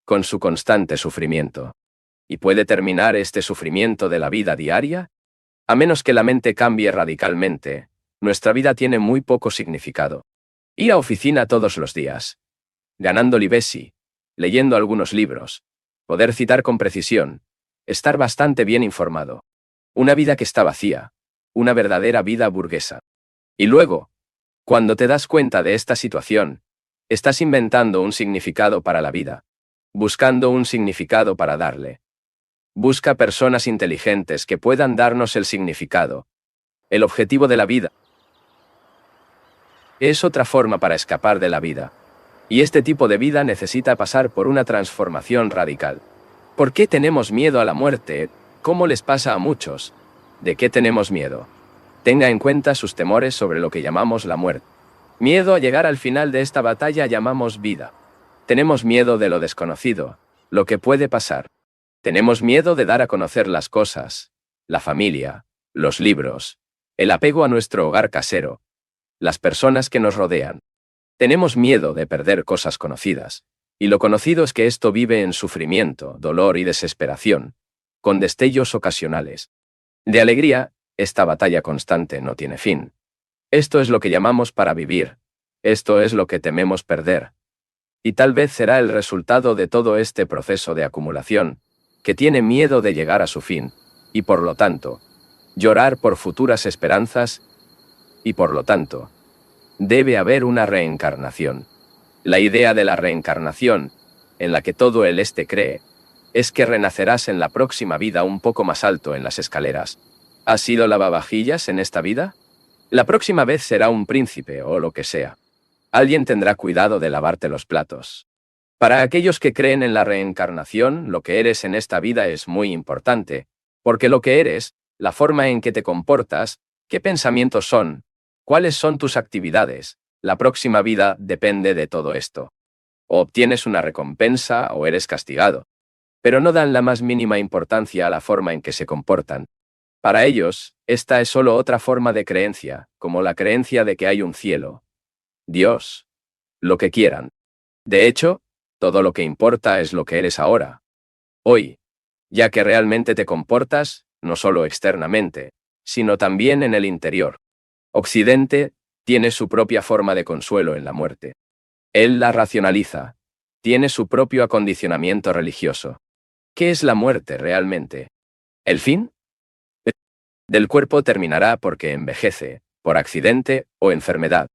con su constante sufrimiento. ¿Y puede terminar este sufrimiento de la vida diaria? A menos que la mente cambie radicalmente, nuestra vida tiene muy poco significado. Ir a oficina todos los días, ganando libesi, leyendo algunos libros, poder citar con precisión, estar bastante bien informado. Una vida que está vacía, una verdadera vida burguesa. Y luego, cuando te das cuenta de esta situación, estás inventando un significado para la vida, buscando un significado para darle. Busca personas inteligentes que puedan darnos el significado, el objetivo de la vida. Es otra forma para escapar de la vida. Y este tipo de vida necesita pasar por una transformación radical. ¿Por qué tenemos miedo a la muerte? ¿Cómo les pasa a muchos? ¿De qué tenemos miedo? Tenga en cuenta sus temores sobre lo que llamamos la muerte. Miedo a llegar al final de esta batalla llamamos vida. Tenemos miedo de lo desconocido, lo que puede pasar. Tenemos miedo de dar a conocer las cosas, la familia, los libros, el apego a nuestro hogar casero, las personas que nos rodean. Tenemos miedo de perder cosas conocidas, y lo conocido es que esto vive en sufrimiento, dolor y desesperación, con destellos ocasionales. De alegría, esta batalla constante no tiene fin. Esto es lo que llamamos para vivir, esto es lo que tememos perder. Y tal vez será el resultado de todo este proceso de acumulación, que tiene miedo de llegar a su fin, y por lo tanto, llorar por futuras esperanzas y por lo tanto, debe haber una reencarnación. La idea de la reencarnación, en la que todo el este cree, es que renacerás en la próxima vida un poco más alto en las escaleras. ¿Has sido lavavajillas en esta vida? La próxima vez será un príncipe o lo que sea. Alguien tendrá cuidado de lavarte los platos. Para aquellos que creen en la reencarnación, lo que eres en esta vida es muy importante, porque lo que eres, la forma en que te comportas, qué pensamientos son, cuáles son tus actividades, la próxima vida depende de todo esto. O obtienes una recompensa o eres castigado. Pero no dan la más mínima importancia a la forma en que se comportan. Para ellos, esta es solo otra forma de creencia, como la creencia de que hay un cielo, Dios, lo que quieran. De hecho, todo lo que importa es lo que eres ahora, hoy, ya que realmente te comportas, no solo externamente, sino también en el interior. Occidente tiene su propia forma de consuelo en la muerte. Él la racionaliza, tiene su propio acondicionamiento religioso. ¿Qué es la muerte realmente? ¿El fin? Del cuerpo terminará porque envejece, por accidente o enfermedad.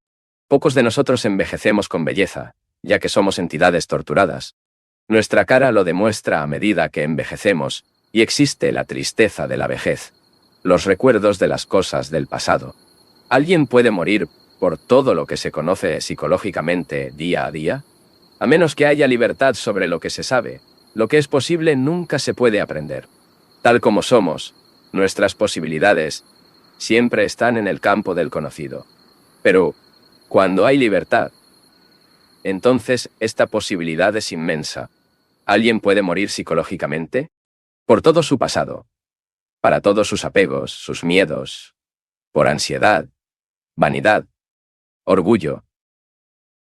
Pocos de nosotros envejecemos con belleza, ya que somos entidades torturadas. Nuestra cara lo demuestra a medida que envejecemos, y existe la tristeza de la vejez, los recuerdos de las cosas del pasado. ¿Alguien puede morir por todo lo que se conoce psicológicamente día a día? A menos que haya libertad sobre lo que se sabe, lo que es posible nunca se puede aprender. Tal como somos, nuestras posibilidades siempre están en el campo del conocido. Pero, cuando hay libertad, entonces esta posibilidad es inmensa. ¿Alguien puede morir psicológicamente? Por todo su pasado, para todos sus apegos, sus miedos, por ansiedad, vanidad, orgullo,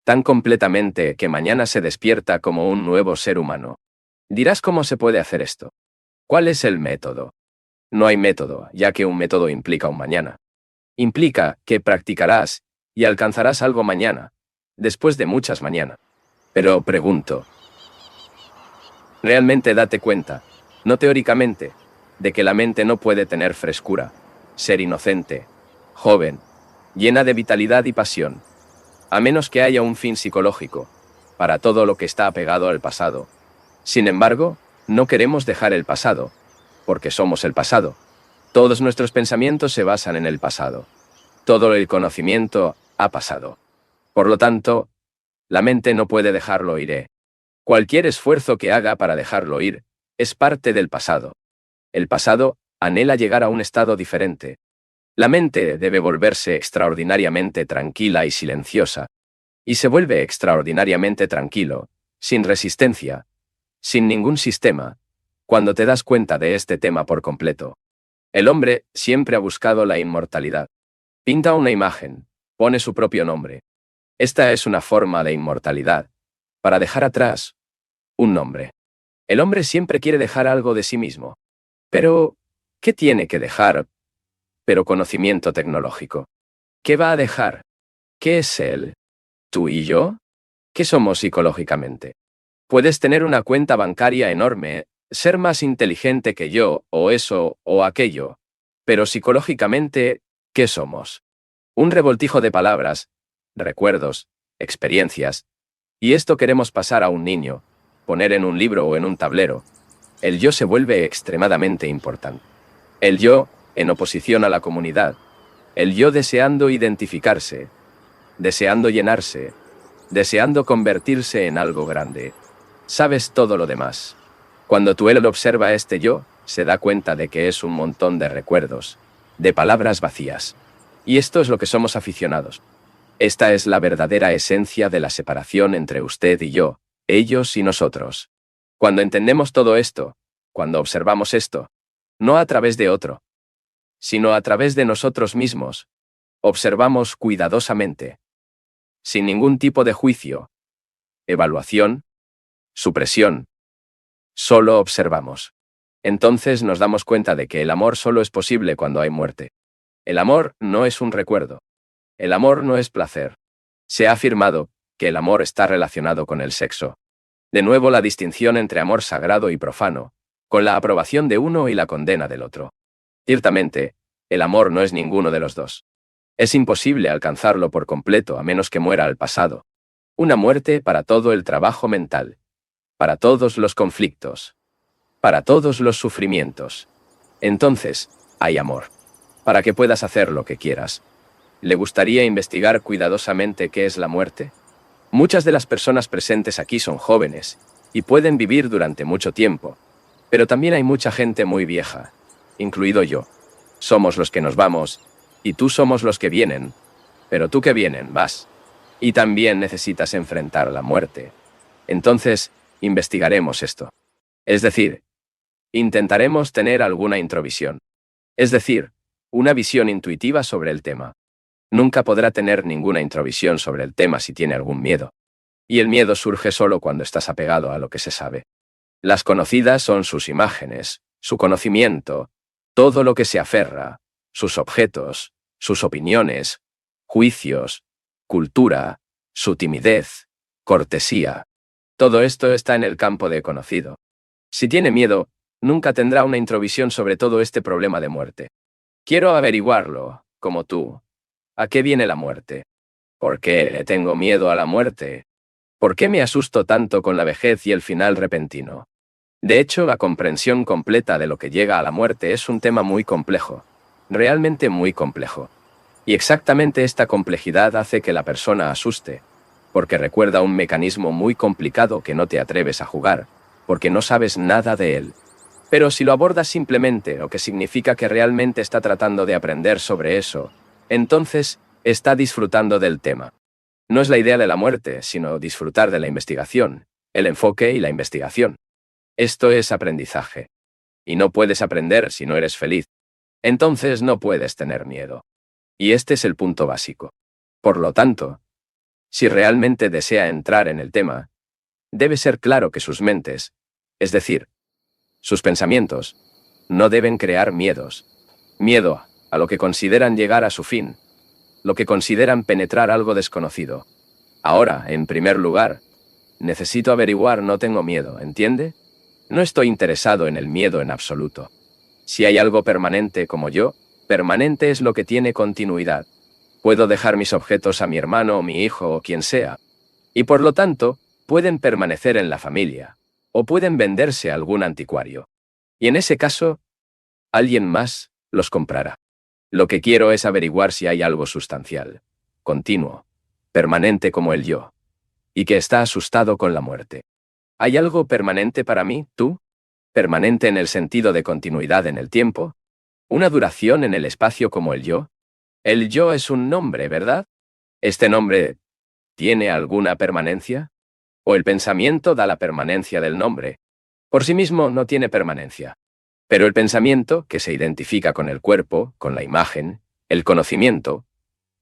tan completamente que mañana se despierta como un nuevo ser humano. Dirás, ¿cómo se puede hacer esto? ¿Cuál es el método? No hay método, ya que un método implica un mañana. Implica que practicarás y alcanzarás algo mañana, después de muchas mañanas. Pero pregunto, ¿realmente date cuenta, no teóricamente, de que la mente no puede tener frescura, ser inocente, joven, llena de vitalidad y pasión, a menos que haya un fin psicológico, para todo lo que está apegado al pasado? Sin embargo, no queremos dejar el pasado, porque somos el pasado. Todos nuestros pensamientos se basan en el pasado. Todo el conocimiento ha pasado. Por lo tanto, la mente no puede dejarlo ir. Cualquier esfuerzo que haga para dejarlo ir es parte del pasado. El pasado anhela llegar a un estado diferente. La mente debe volverse extraordinariamente tranquila y silenciosa, y se vuelve extraordinariamente tranquilo, sin resistencia, sin ningún sistema, cuando te das cuenta de este tema por completo. El hombre siempre ha buscado la inmortalidad. Pinta una imagen, pone su propio nombre. Esta es una forma de inmortalidad, para dejar atrás un nombre. El hombre siempre quiere dejar algo de sí mismo. Pero, ¿qué tiene que dejar? Pero conocimiento tecnológico. ¿Qué va a dejar? ¿Qué es él? ¿Tú y yo? ¿Qué somos psicológicamente? Puedes tener una cuenta bancaria enorme, ser más inteligente que yo, o eso, o aquello. Pero psicológicamente, ¿qué somos? Un revoltijo de palabras, recuerdos, experiencias. Y esto queremos pasar a un niño, poner en un libro o en un tablero. El yo se vuelve extremadamente importante. El yo, en oposición a la comunidad. El yo deseando identificarse, deseando llenarse, deseando convertirse en algo grande. Sabes todo lo demás. Cuando tu él observa este yo, se da cuenta de que es un montón de recuerdos, de palabras vacías. Y esto es lo que somos aficionados. Esta es la verdadera esencia de la separación entre usted y yo, ellos y nosotros. Cuando entendemos todo esto, cuando observamos esto, no a través de otro, sino a través de nosotros mismos, observamos cuidadosamente, sin ningún tipo de juicio, evaluación, supresión. Solo observamos. Entonces nos damos cuenta de que el amor solo es posible cuando hay muerte. El amor no es un recuerdo. El amor no es placer. Se ha afirmado que el amor está relacionado con el sexo. De nuevo la distinción entre amor sagrado y profano, con la aprobación de uno y la condena del otro. Ciertamente, el amor no es ninguno de los dos. Es imposible alcanzarlo por completo a menos que muera al pasado. Una muerte para todo el trabajo mental, para todos los conflictos, para todos los sufrimientos. Entonces, hay amor. Para que puedas hacer lo que quieras. ¿Le gustaría investigar cuidadosamente qué es la muerte? Muchas de las personas presentes aquí son jóvenes y pueden vivir durante mucho tiempo, pero también hay mucha gente muy vieja, incluido yo. Somos los que nos vamos y tú somos los que vienen, pero tú que vienen, vas. Y también necesitas enfrentar la muerte. Entonces, investigaremos esto. Es decir, intentaremos tener alguna introvisión. Es decir, una visión intuitiva sobre el tema. Nunca podrá tener ninguna introvisión sobre el tema si tiene algún miedo. Y el miedo surge solo cuando estás apegado a lo que se sabe. Las conocidas son sus imágenes, su conocimiento, todo lo que se aferra, sus objetos, sus opiniones, juicios, cultura, su timidez, cortesía. Todo esto está en el campo de conocido. Si tiene miedo, nunca tendrá una introvisión sobre todo este problema de muerte. Quiero averiguarlo, como tú. ¿A qué viene la muerte? ¿Por qué le tengo miedo a la muerte? ¿Por qué me asusto tanto con la vejez y el final repentino? De hecho, la comprensión completa de lo que llega a la muerte es un tema muy complejo, realmente muy complejo. Y exactamente esta complejidad hace que la persona asuste, porque recuerda un mecanismo muy complicado que no te atreves a jugar, porque no sabes nada de él. Pero si lo abordas simplemente, lo que significa que realmente está tratando de aprender sobre eso, entonces está disfrutando del tema. No es la idea de la muerte, sino disfrutar de la investigación, el enfoque y la investigación. Esto es aprendizaje. Y no puedes aprender si no eres feliz. Entonces no puedes tener miedo. Y este es el punto básico. Por lo tanto, si realmente desea entrar en el tema, debe ser claro que sus mentes, es decir, sus pensamientos, no deben crear miedos. Miedo a lo que consideran llegar a su fin, lo que consideran penetrar algo desconocido. Ahora, en primer lugar, necesito averiguar, no tengo miedo, ¿entiende? No estoy interesado en el miedo en absoluto. Si hay algo permanente como yo, permanente es lo que tiene continuidad. Puedo dejar mis objetos a mi hermano o mi hijo o quien sea. Y por lo tanto, pueden permanecer en la familia, o pueden venderse a algún anticuario. Y en ese caso, alguien más los comprará. Lo que quiero es averiguar si hay algo sustancial, continuo, permanente como el yo, y que está asustado con la muerte. ¿Hay algo permanente para mí, tú? ¿Permanente en el sentido de continuidad en el tiempo? ¿Una duración en el espacio como el yo? El yo es un nombre, ¿verdad? ¿Este nombre tiene alguna permanencia? ¿O el pensamiento da la permanencia del nombre? Por sí mismo no tiene permanencia. Pero el pensamiento, que se identifica con el cuerpo, con la imagen, el conocimiento,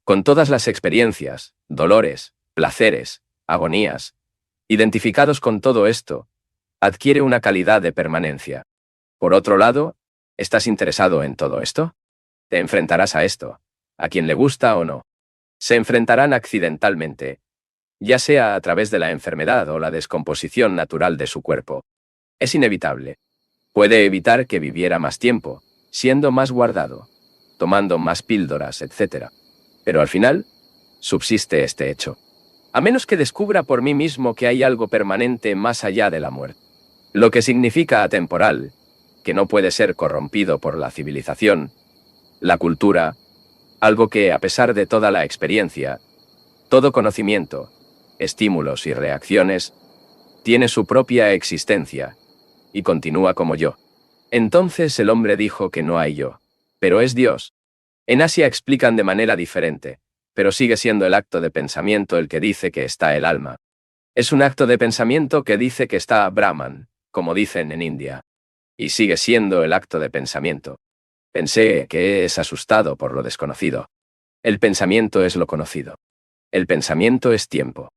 con todas las experiencias, dolores, placeres, agonías, identificados con todo esto, adquiere una calidad de permanencia. Por otro lado, ¿estás interesado en todo esto? Te enfrentarás a esto, a quien le gusta o no. Se enfrentarán accidentalmente, ya sea a través de la enfermedad o la descomposición natural de su cuerpo. Es inevitable. Puede evitar que viviera más tiempo, siendo más guardado, tomando más píldoras, etc. Pero al final, subsiste este hecho. A menos que descubra por mí mismo que hay algo permanente más allá de la muerte. Lo que significa atemporal, que no puede ser corrompido por la civilización, la cultura, algo que, a pesar de toda la experiencia, todo conocimiento, estímulos y reacciones, tiene su propia existencia, y continúa como yo. Entonces el hombre dijo que no hay yo, pero es Dios. En Asia explican de manera diferente, pero sigue siendo el acto de pensamiento el que dice que está el alma. Es un acto de pensamiento que dice que está Brahman, como dicen en India. Y sigue siendo el acto de pensamiento. Pensé que es asustado por lo desconocido. El pensamiento es lo conocido. El pensamiento es tiempo.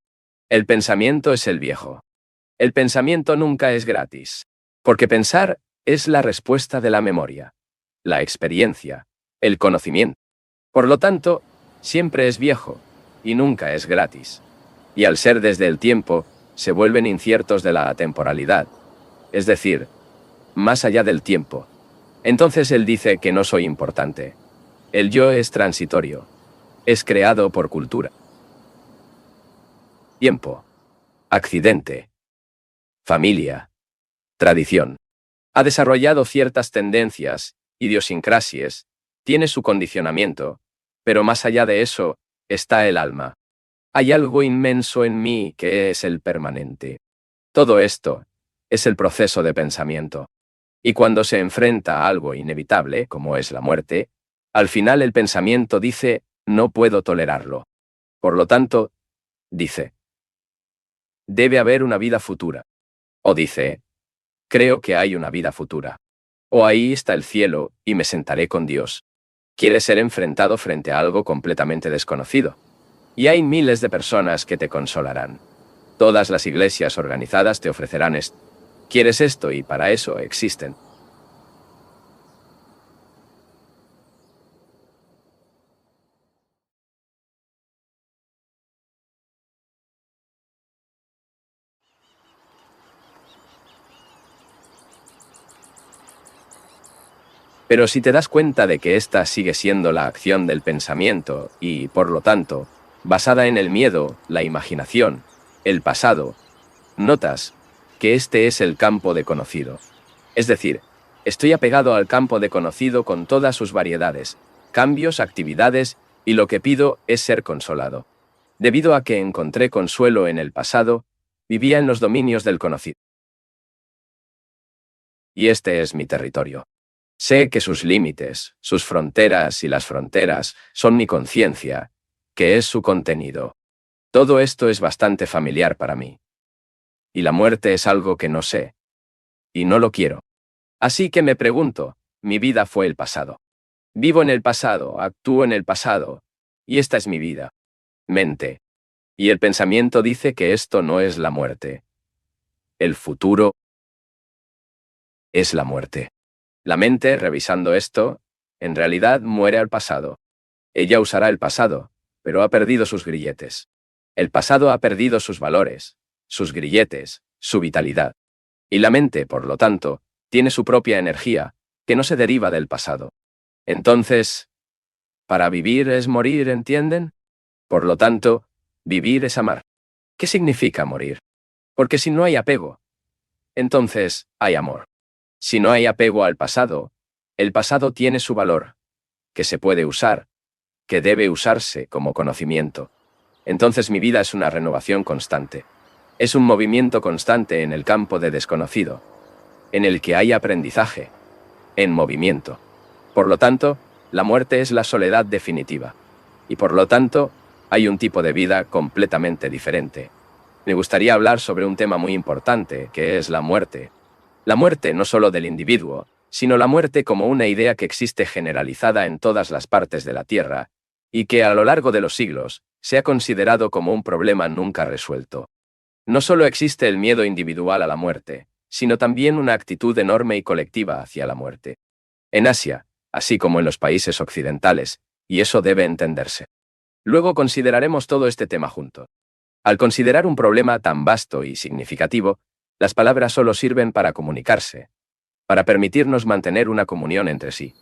El pensamiento es el viejo. El pensamiento nunca es gratis. Porque pensar es la respuesta de la memoria, la experiencia, el conocimiento. Por lo tanto, siempre es viejo y nunca es gratis. Y al ser desde el tiempo, se vuelven inciertos de la atemporalidad, es decir, más allá del tiempo. Entonces él dice que no soy importante. El yo es transitorio. Es creado por cultura, tiempo, accidente, familia, tradición. Ha desarrollado ciertas tendencias, idiosincrasias, tiene su condicionamiento, pero más allá de eso está el alma. Hay algo inmenso en mí que es el permanente. Todo esto es el proceso de pensamiento. Y cuando se enfrenta a algo inevitable, como es la muerte, al final el pensamiento dice, no puedo tolerarlo. Por lo tanto, dice, debe haber una vida futura. O dice, creo que hay una vida futura. O ahí está el cielo y me sentaré con Dios. Quiere ser enfrentado frente a algo completamente desconocido. Y hay miles de personas que te consolarán. Todas las iglesias organizadas te ofrecerán esto. Quieres esto y para eso existen. Pero si te das cuenta de que esta sigue siendo la acción del pensamiento y, por lo tanto, basada en el miedo, la imaginación, el pasado, notas que este es el campo de conocido. Es decir, estoy apegado al campo de conocido con todas sus variedades, cambios, actividades, y lo que pido es ser consolado. Debido a que encontré consuelo en el pasado, vivía en los dominios del conocido. Y este es mi territorio. Sé que sus límites, sus fronteras y las fronteras son mi conciencia, que es su contenido. Todo esto es bastante familiar para mí. Y la muerte es algo que no sé. Y no lo quiero. Así que me pregunto, mi vida fue el pasado. Vivo en el pasado, actúo en el pasado, y esta es mi vida. Mente. Y el pensamiento dice que esto no es la muerte. El futuro es la muerte. La mente, revisando esto, en realidad muere al pasado. Ella usará el pasado, pero ha perdido sus grilletes. El pasado ha perdido sus valores, sus grilletes, su vitalidad. Y la mente, por lo tanto, tiene su propia energía, que no se deriva del pasado. Entonces, para vivir es morir, ¿entienden? Por lo tanto, vivir es amar. ¿Qué significa morir? Porque si no hay apego, entonces hay amor. Si no hay apego al pasado, el pasado tiene su valor, que se puede usar, que debe usarse como conocimiento. Entonces mi vida es una renovación constante. Es un movimiento constante en el campo de desconocido, en el que hay aprendizaje, en movimiento. Por lo tanto, la muerte es la soledad definitiva. Y por lo tanto, hay un tipo de vida completamente diferente. Me gustaría hablar sobre un tema muy importante, que es la muerte. La muerte no solo del individuo, sino la muerte como una idea que existe generalizada en todas las partes de la Tierra, y que a lo largo de los siglos se ha considerado como un problema nunca resuelto. No solo existe el miedo individual a la muerte, sino también una actitud enorme y colectiva hacia la muerte. En Asia, así como en los países occidentales, y eso debe entenderse. Luego consideraremos todo este tema juntos. Al considerar un problema tan vasto y significativo, las palabras solo sirven para comunicarse, para permitirnos mantener una comunión entre sí.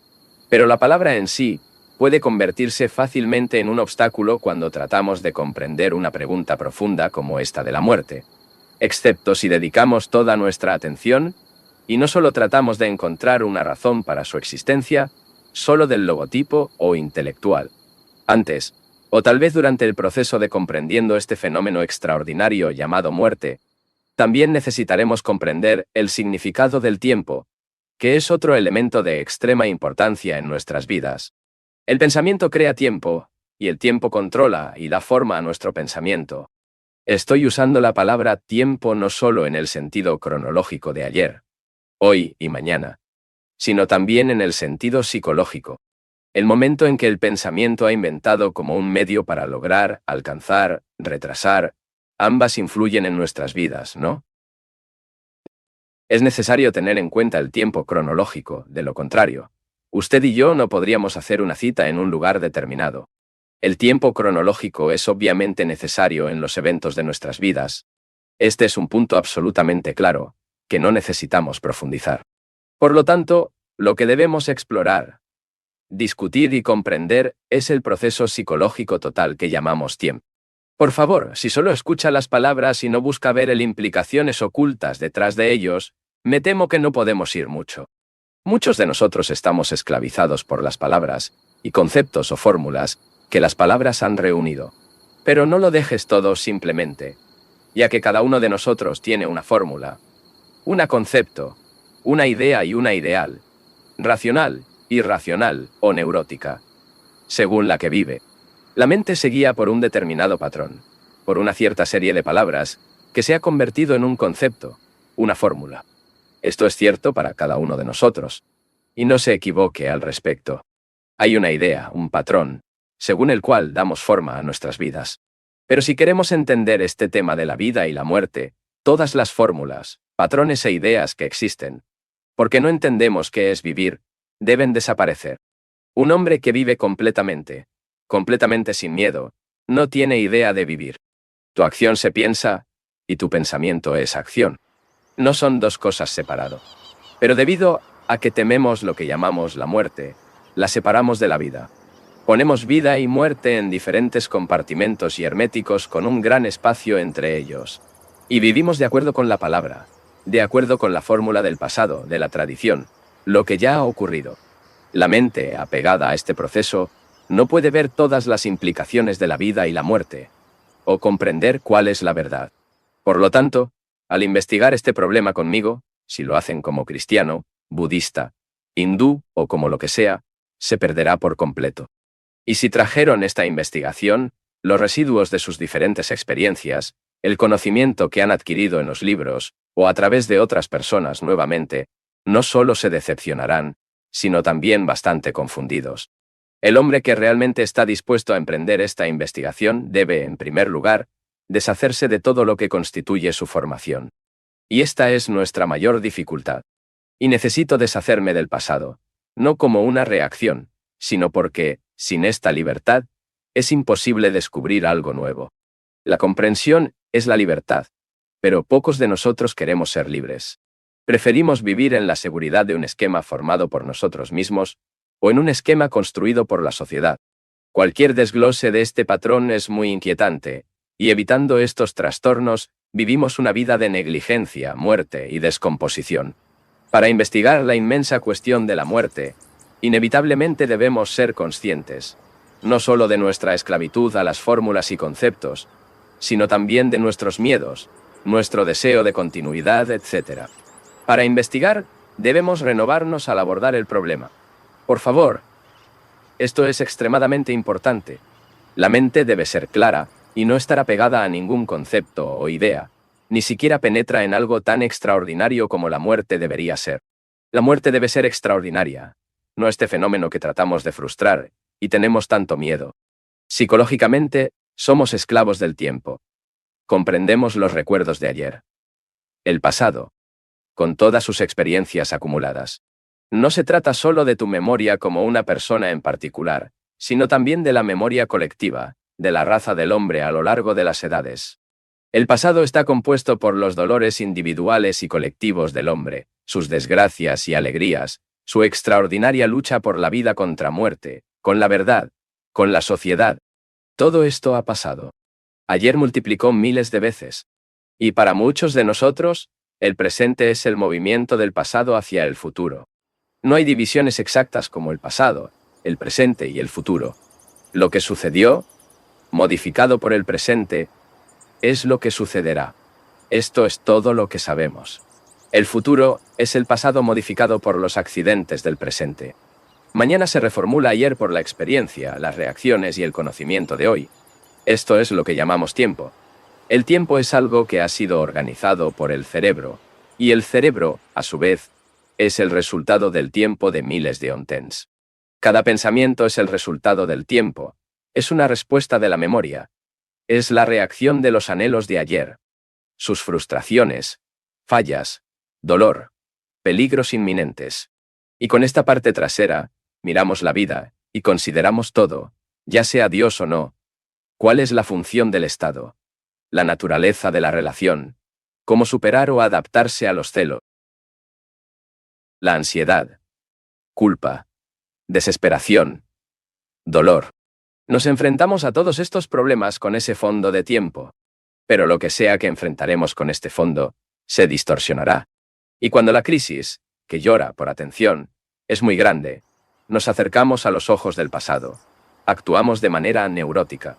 Pero la palabra en sí puede convertirse fácilmente en un obstáculo cuando tratamos de comprender una pregunta profunda como esta de la muerte, excepto si dedicamos toda nuestra atención y no solo tratamos de encontrar una razón para su existencia, solo del logotipo o intelectual. Antes, o tal vez durante el proceso de comprendiendo este fenómeno extraordinario llamado muerte, también necesitaremos comprender el significado del tiempo, que es otro elemento de extrema importancia en nuestras vidas. El pensamiento crea tiempo, y el tiempo controla y da forma a nuestro pensamiento. Estoy usando la palabra tiempo no solo en el sentido cronológico de ayer, hoy y mañana, sino también en el sentido psicológico. El momento en que el pensamiento ha inventado como un medio para lograr, alcanzar, retrasar, ambas influyen en nuestras vidas, ¿no? Es necesario tener en cuenta el tiempo cronológico, de lo contrario, usted y yo no podríamos hacer una cita en un lugar determinado. El tiempo cronológico es obviamente necesario en los eventos de nuestras vidas. Este es un punto absolutamente claro, que no necesitamos profundizar. Por lo tanto, lo que debemos explorar, discutir y comprender es el proceso psicológico total que llamamos tiempo. Por favor, si solo escucha las palabras y no busca ver el implicaciones ocultas detrás de ellos, me temo que no podemos ir mucho. Muchos de nosotros estamos esclavizados por las palabras y conceptos o fórmulas que las palabras han reunido. Pero no lo dejes todo simplemente, ya que cada uno de nosotros tiene una fórmula, un concepto, una idea y una ideal, racional, irracional o neurótica, según la que vive. La mente se guía por un determinado patrón, por una cierta serie de palabras que se ha convertido en un concepto, una fórmula. Esto es cierto para cada uno de nosotros, y no se equivoque al respecto. Hay una idea, un patrón, según el cual damos forma a nuestras vidas. Pero si queremos entender este tema de la vida y la muerte, todas las fórmulas, patrones e ideas que existen, porque no entendemos qué es vivir, deben desaparecer. Un hombre que vive completamente sin miedo, no tiene idea de vivir. Tu acción se piensa, y tu pensamiento es acción. No son dos cosas separadas. Pero debido a que tememos lo que llamamos la muerte, la separamos de la vida. Ponemos vida y muerte en diferentes compartimentos y herméticos con un gran espacio entre ellos. Y vivimos de acuerdo con la palabra, de acuerdo con la fórmula del pasado, de la tradición, lo que ya ha ocurrido. La mente, apegada a este proceso, no puede ver todas las implicaciones de la vida y la muerte, o comprender cuál es la verdad. Por lo tanto, al investigar este problema conmigo, si lo hacen como cristiano, budista, hindú o como lo que sea, se perderá por completo. Y si trajeron esta investigación, los residuos de sus diferentes experiencias, el conocimiento que han adquirido en los libros, o a través de otras personas nuevamente, no solo se decepcionarán, sino también bastante confundidos. El hombre que realmente está dispuesto a emprender esta investigación debe, en primer lugar, deshacerse de todo lo que constituye su formación. Y esta es nuestra mayor dificultad. Y necesito deshacerme del pasado, no como una reacción, sino porque, sin esta libertad, es imposible descubrir algo nuevo. La comprensión es la libertad, pero pocos de nosotros queremos ser libres. Preferimos vivir en la seguridad de un esquema formado por nosotros mismos, o en un esquema construido por la sociedad. Cualquier desglose de este patrón es muy inquietante, y evitando estos trastornos, vivimos una vida de negligencia, muerte y descomposición. Para investigar la inmensa cuestión de la muerte, inevitablemente debemos ser conscientes, no solo de nuestra esclavitud a las fórmulas y conceptos, sino también de nuestros miedos, nuestro deseo de continuidad, etc. Para investigar, debemos renovarnos al abordar el problema. Por favor, esto es extremadamente importante. La mente debe ser clara y no estar apegada a ningún concepto o idea, ni siquiera penetra en algo tan extraordinario como la muerte debería ser. La muerte debe ser extraordinaria, no este fenómeno que tratamos de frustrar y tenemos tanto miedo. Psicológicamente, somos esclavos del tiempo. Comprendemos los recuerdos de ayer. El pasado, con todas sus experiencias acumuladas. No se trata solo de tu memoria como una persona en particular, sino también de la memoria colectiva, de la raza del hombre a lo largo de las edades. El pasado está compuesto por los dolores individuales y colectivos del hombre, sus desgracias y alegrías, su extraordinaria lucha por la vida contra muerte, con la verdad, con la sociedad. Todo esto ha pasado. Ayer multiplicó miles de veces. Y para muchos de nosotros, el presente es el movimiento del pasado hacia el futuro. No hay divisiones exactas como el pasado, el presente y el futuro. Lo que sucedió, modificado por el presente, es lo que sucederá. Esto es todo lo que sabemos. El futuro es el pasado modificado por los accidentes del presente. Mañana se reformula ayer por la experiencia, las reacciones y el conocimiento de hoy. Esto es lo que llamamos tiempo. El tiempo es algo que ha sido organizado por el cerebro, y el cerebro, a su vez, es el resultado del tiempo de miles de ontens. Cada pensamiento es el resultado del tiempo, es una respuesta de la memoria, es la reacción de los anhelos de ayer, sus frustraciones, fallas, dolor, peligros inminentes. Y con esta parte trasera, miramos la vida y consideramos todo, ya sea Dios o no. ¿Cuál es la función del Estado? La naturaleza de la relación, cómo superar o adaptarse a los celos, la ansiedad, culpa, desesperación, dolor. Nos enfrentamos a todos estos problemas con ese fondo de tiempo, pero lo que sea que enfrentaremos con este fondo, se distorsionará. Y cuando la crisis, que llora por atención, es muy grande, nos acercamos a los ojos del pasado. Actuamos de manera neurótica.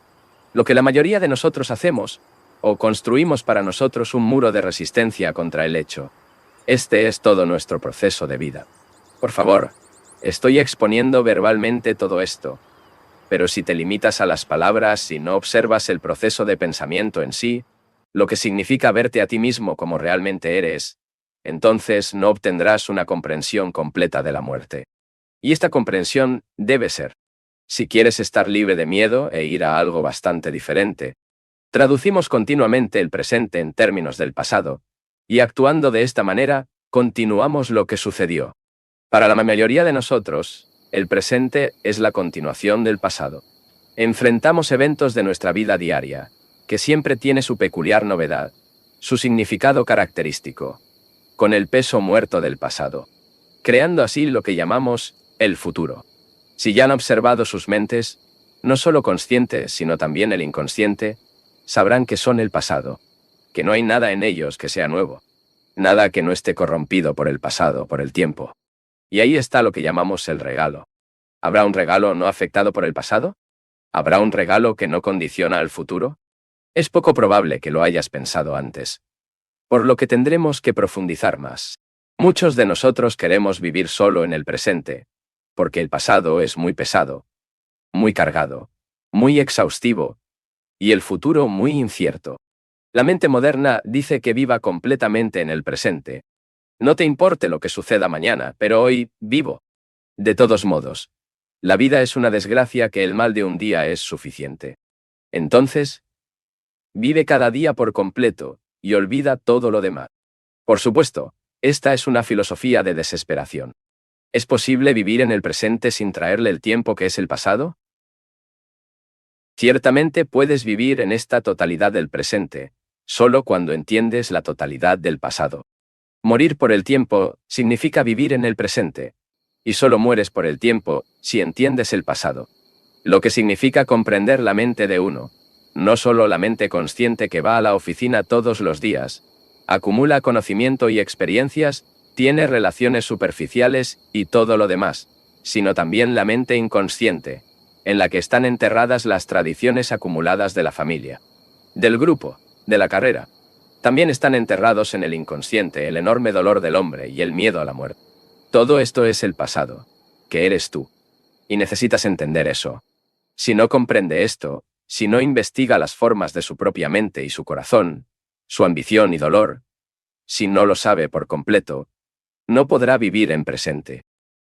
Lo que la mayoría de nosotros hacemos, o construimos para nosotros un muro de resistencia contra el hecho. Este es todo nuestro proceso de vida. Por favor, estoy exponiendo verbalmente todo esto, pero si te limitas a las palabras y no observas el proceso de pensamiento en sí, lo que significa verte a ti mismo como realmente eres, entonces no obtendrás una comprensión completa de la muerte. Y esta comprensión debe ser, si quieres estar libre de miedo e ir a algo bastante diferente, traducimos continuamente el presente en términos del pasado, y actuando de esta manera, continuamos lo que sucedió. Para la mayoría de nosotros, el presente es la continuación del pasado. Enfrentamos eventos de nuestra vida diaria, que siempre tiene su peculiar novedad, su significado característico, con el peso muerto del pasado, creando así lo que llamamos el futuro. Si ya han observado sus mentes, no solo conscientes, sino también el inconsciente, sabrán que son el pasado, que no hay nada en ellos que sea nuevo, nada que no esté corrompido por el pasado, por el tiempo. Y ahí está lo que llamamos el regalo. ¿Habrá un regalo no afectado por el pasado? ¿Habrá un regalo que no condiciona al futuro? Es poco probable que lo hayas pensado antes. Por lo que tendremos que profundizar más. Muchos de nosotros queremos vivir solo en el presente, porque el pasado es muy pesado, muy cargado, muy exhaustivo, y el futuro muy incierto. La mente moderna dice que viva completamente en el presente. No te importe lo que suceda mañana, pero hoy, vivo. De todos modos, la vida es una desgracia que el mal de un día es suficiente. Entonces, vive cada día por completo y olvida todo lo demás. Por supuesto, esta es una filosofía de desesperación. ¿Es posible vivir en el presente sin traerle el tiempo que es el pasado? Ciertamente puedes vivir en esta totalidad del presente, solo cuando entiendes la totalidad del pasado. Morir por el tiempo significa vivir en el presente, y solo mueres por el tiempo si entiendes el pasado. Lo que significa comprender la mente de uno, no solo la mente consciente que va a la oficina todos los días, acumula conocimiento y experiencias, tiene relaciones superficiales y todo lo demás, sino también la mente inconsciente, en la que están enterradas las tradiciones acumuladas de la familia, del grupo, de la carrera. También están enterrados en el inconsciente el enorme dolor del hombre y el miedo a la muerte. Todo esto es el pasado, que eres tú. Y necesitas entender eso. Si no comprende esto, si no investiga las formas de su propia mente y su corazón, su ambición y dolor, si no lo sabe por completo, no podrá vivir en presente.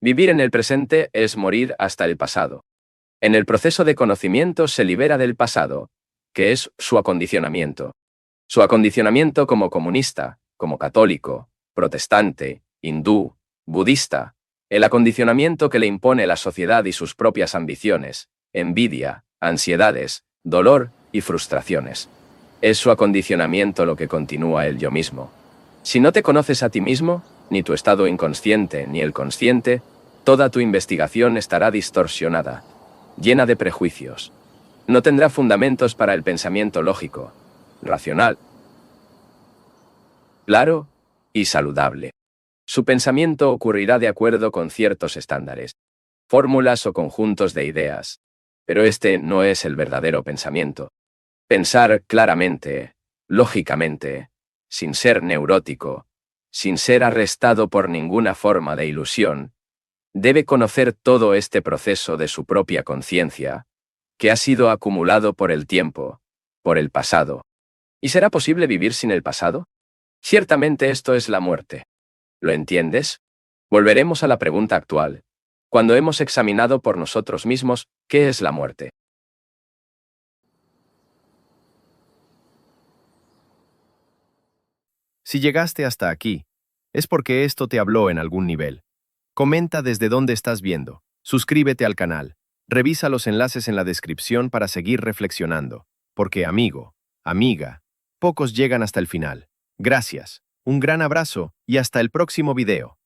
Vivir en el presente es morir hasta el pasado. En el proceso de conocimiento se libera del pasado, que es su acondicionamiento. Su acondicionamiento como comunista, como católico, protestante, hindú, budista, el acondicionamiento que le impone la sociedad y sus propias ambiciones, envidia, ansiedades, dolor y frustraciones. Es su acondicionamiento lo que continúa el yo mismo. Si no te conoces a ti mismo, ni tu estado inconsciente ni el consciente, toda tu investigación estará distorsionada, llena de prejuicios. No tendrá fundamentos para el pensamiento lógico, racional, claro y saludable. Su pensamiento ocurrirá de acuerdo con ciertos estándares, fórmulas o conjuntos de ideas. Pero este no es el verdadero pensamiento. Pensar claramente, lógicamente, sin ser neurótico, sin ser arrestado por ninguna forma de ilusión, debe conocer todo este proceso de su propia conciencia, que ha sido acumulado por el tiempo, por el pasado. ¿Y será posible vivir sin el pasado? Ciertamente esto es la muerte. ¿Lo entiendes? Volveremos a la pregunta actual. Cuando hemos examinado por nosotros mismos, ¿qué es la muerte? Si llegaste hasta aquí, es porque esto te habló en algún nivel. Comenta desde dónde estás viendo. Suscríbete al canal. Revisa los enlaces en la descripción para seguir reflexionando. Porque, amigo, amiga, pocos llegan hasta el final. Gracias. Un gran abrazo y hasta el próximo video.